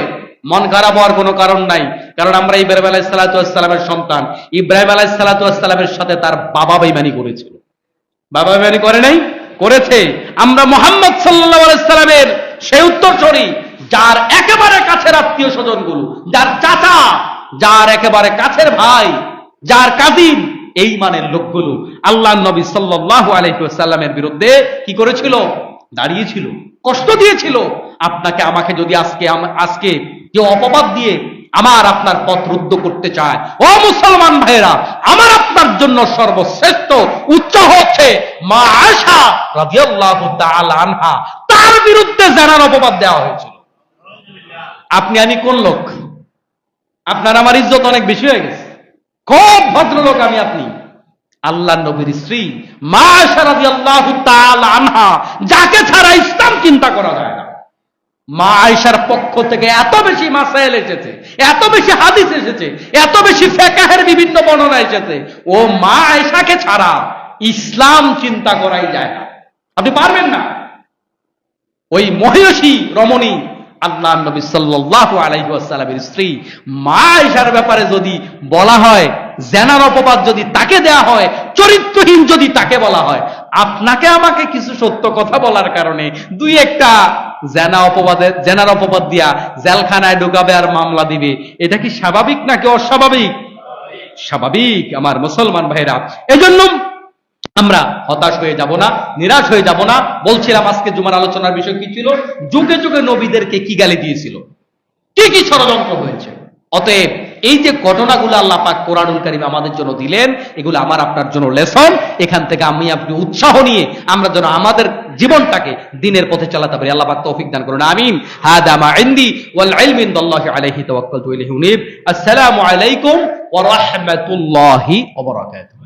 মন খারাপ হওয়ার কোনো কারণ নাই, কারণ আমরা ইব্রাহিম আলাইহিস সালামের সন্তান। ইব্রাহিম আলাইহিস সালামের সাথে তার বাবা বেঈমানি করেছিল, বাবা বেঈমানি করে নাই? করেছে। আমরা মুহাম্মদ সাল্লাল্লাহু আলাইহি সাল্লামের সেই উত্তরসূরি, যার একেবারে কাছের আত্মীয় স্বজনগুলো, যার চাচা, যার একেবারে কাছের ভাই, যার কাজিন, এই মানের লোকগুলো আল্লাহর নবী সাল্লাল্লাহু আলাইহি ওয়াসাল্লামের বিরুদ্ধে কি করেছিল? দাঁড়িয়েছিল, কষ্ট দিয়েছিল। আপনাকে আমাকে যদি আজকে কেউ অপবাদ দিয়ে আমার আপনার পথ রুদ্ধ করতে চায়, ও মুসলমান ভাইরা, আমার আপনার জন্য সর্বশ্রেষ্ঠ উচ্চ হচ্ছে মা আয়েশা রাদিয়াল্লাহু তাআলা আনহা, তার বিরুদ্ধে জানার অপবাদ দেওয়া হয়েছিল। আপনি আমি কোন লোক? আপনার আমার ইজ্জত অনেক বেশি হয়ে গেছে, খুব ভদ্রলোক আমি আপনি। আল্লাহর নবীর স্ত্রী মা আয়েশা রাদিয়াল্লাহু তাআলা আনহা, যাকে ছাড়া ইসলাম চিন্তা করা যায় না, মা আয়েশার পক্ষ থেকে এত বেশি মাসাইল এসেছে, এত বেশি হাদিস এসেছে, এত বেশি ফিকহের বিভিন্ন বর্ণনা এসেছে, ও মা আয়েশাকে ছাড়া ইসলাম চিন্তা করাই যায় না। আপনি পারবেন না। ওই মহিষী রমণী আল্লাহর নবী সাল্লাল্লাহু আলাইহি ওয়াসাল্লামের স্ত্রী মা আয়েশার ব্যাপারে যদি বলা হয়, জেনার অপবাদ যদি তাকে দেয়া হয়, চরিত্রহীন যদি তাকে বলা হয়, আপনাকে আমাকে কিছু সত্য কথা বলার কারণে দুই একটা জেনার অপবাদ দিয়া জেলখানায় ঢুকাবে আর মামলা দিবে, এটা কি স্বাভাবিক নাকি অস্বাভাবিক? স্বাভাবিক। আমার মুসলমান ভাইরা, এজন্য আমরা হতাশ হয়ে যাব না, নিরাশ হয়ে যাব না। বলছিলাম আজকে জুমার আলোচনার বিষয় কি ছিল? যুগে যুগে নবীদেরকে কি গালি দিয়েছিল, কি কি ষড়যন্ত্র হয়েছে। অতএব এই যে ঘটনাগুলো আল্লাহ পাক কোরআনুল কারীম আমাদের জন্য দিলেন, এগুলো আমার আপনার জন্য লেসন। এখান থেকে আমি আপনি উৎসাহ নিয়ে আমরা যেন আমাদের জীবনটাকে দিনের পথে চালাতে পারি। আল্লাহ পাক তৌফিক দান করুন, আমিন। হাদা মা ইনদি ওয়াল ইলমু ইনদাল্লাহি আলাইহি তাওয়াক্কালতু ইলাইহি উনীব। আসসালামু আলাইকুম ওয়া রাহমাতুল্লাহি ওয়া বারাকাতুহু।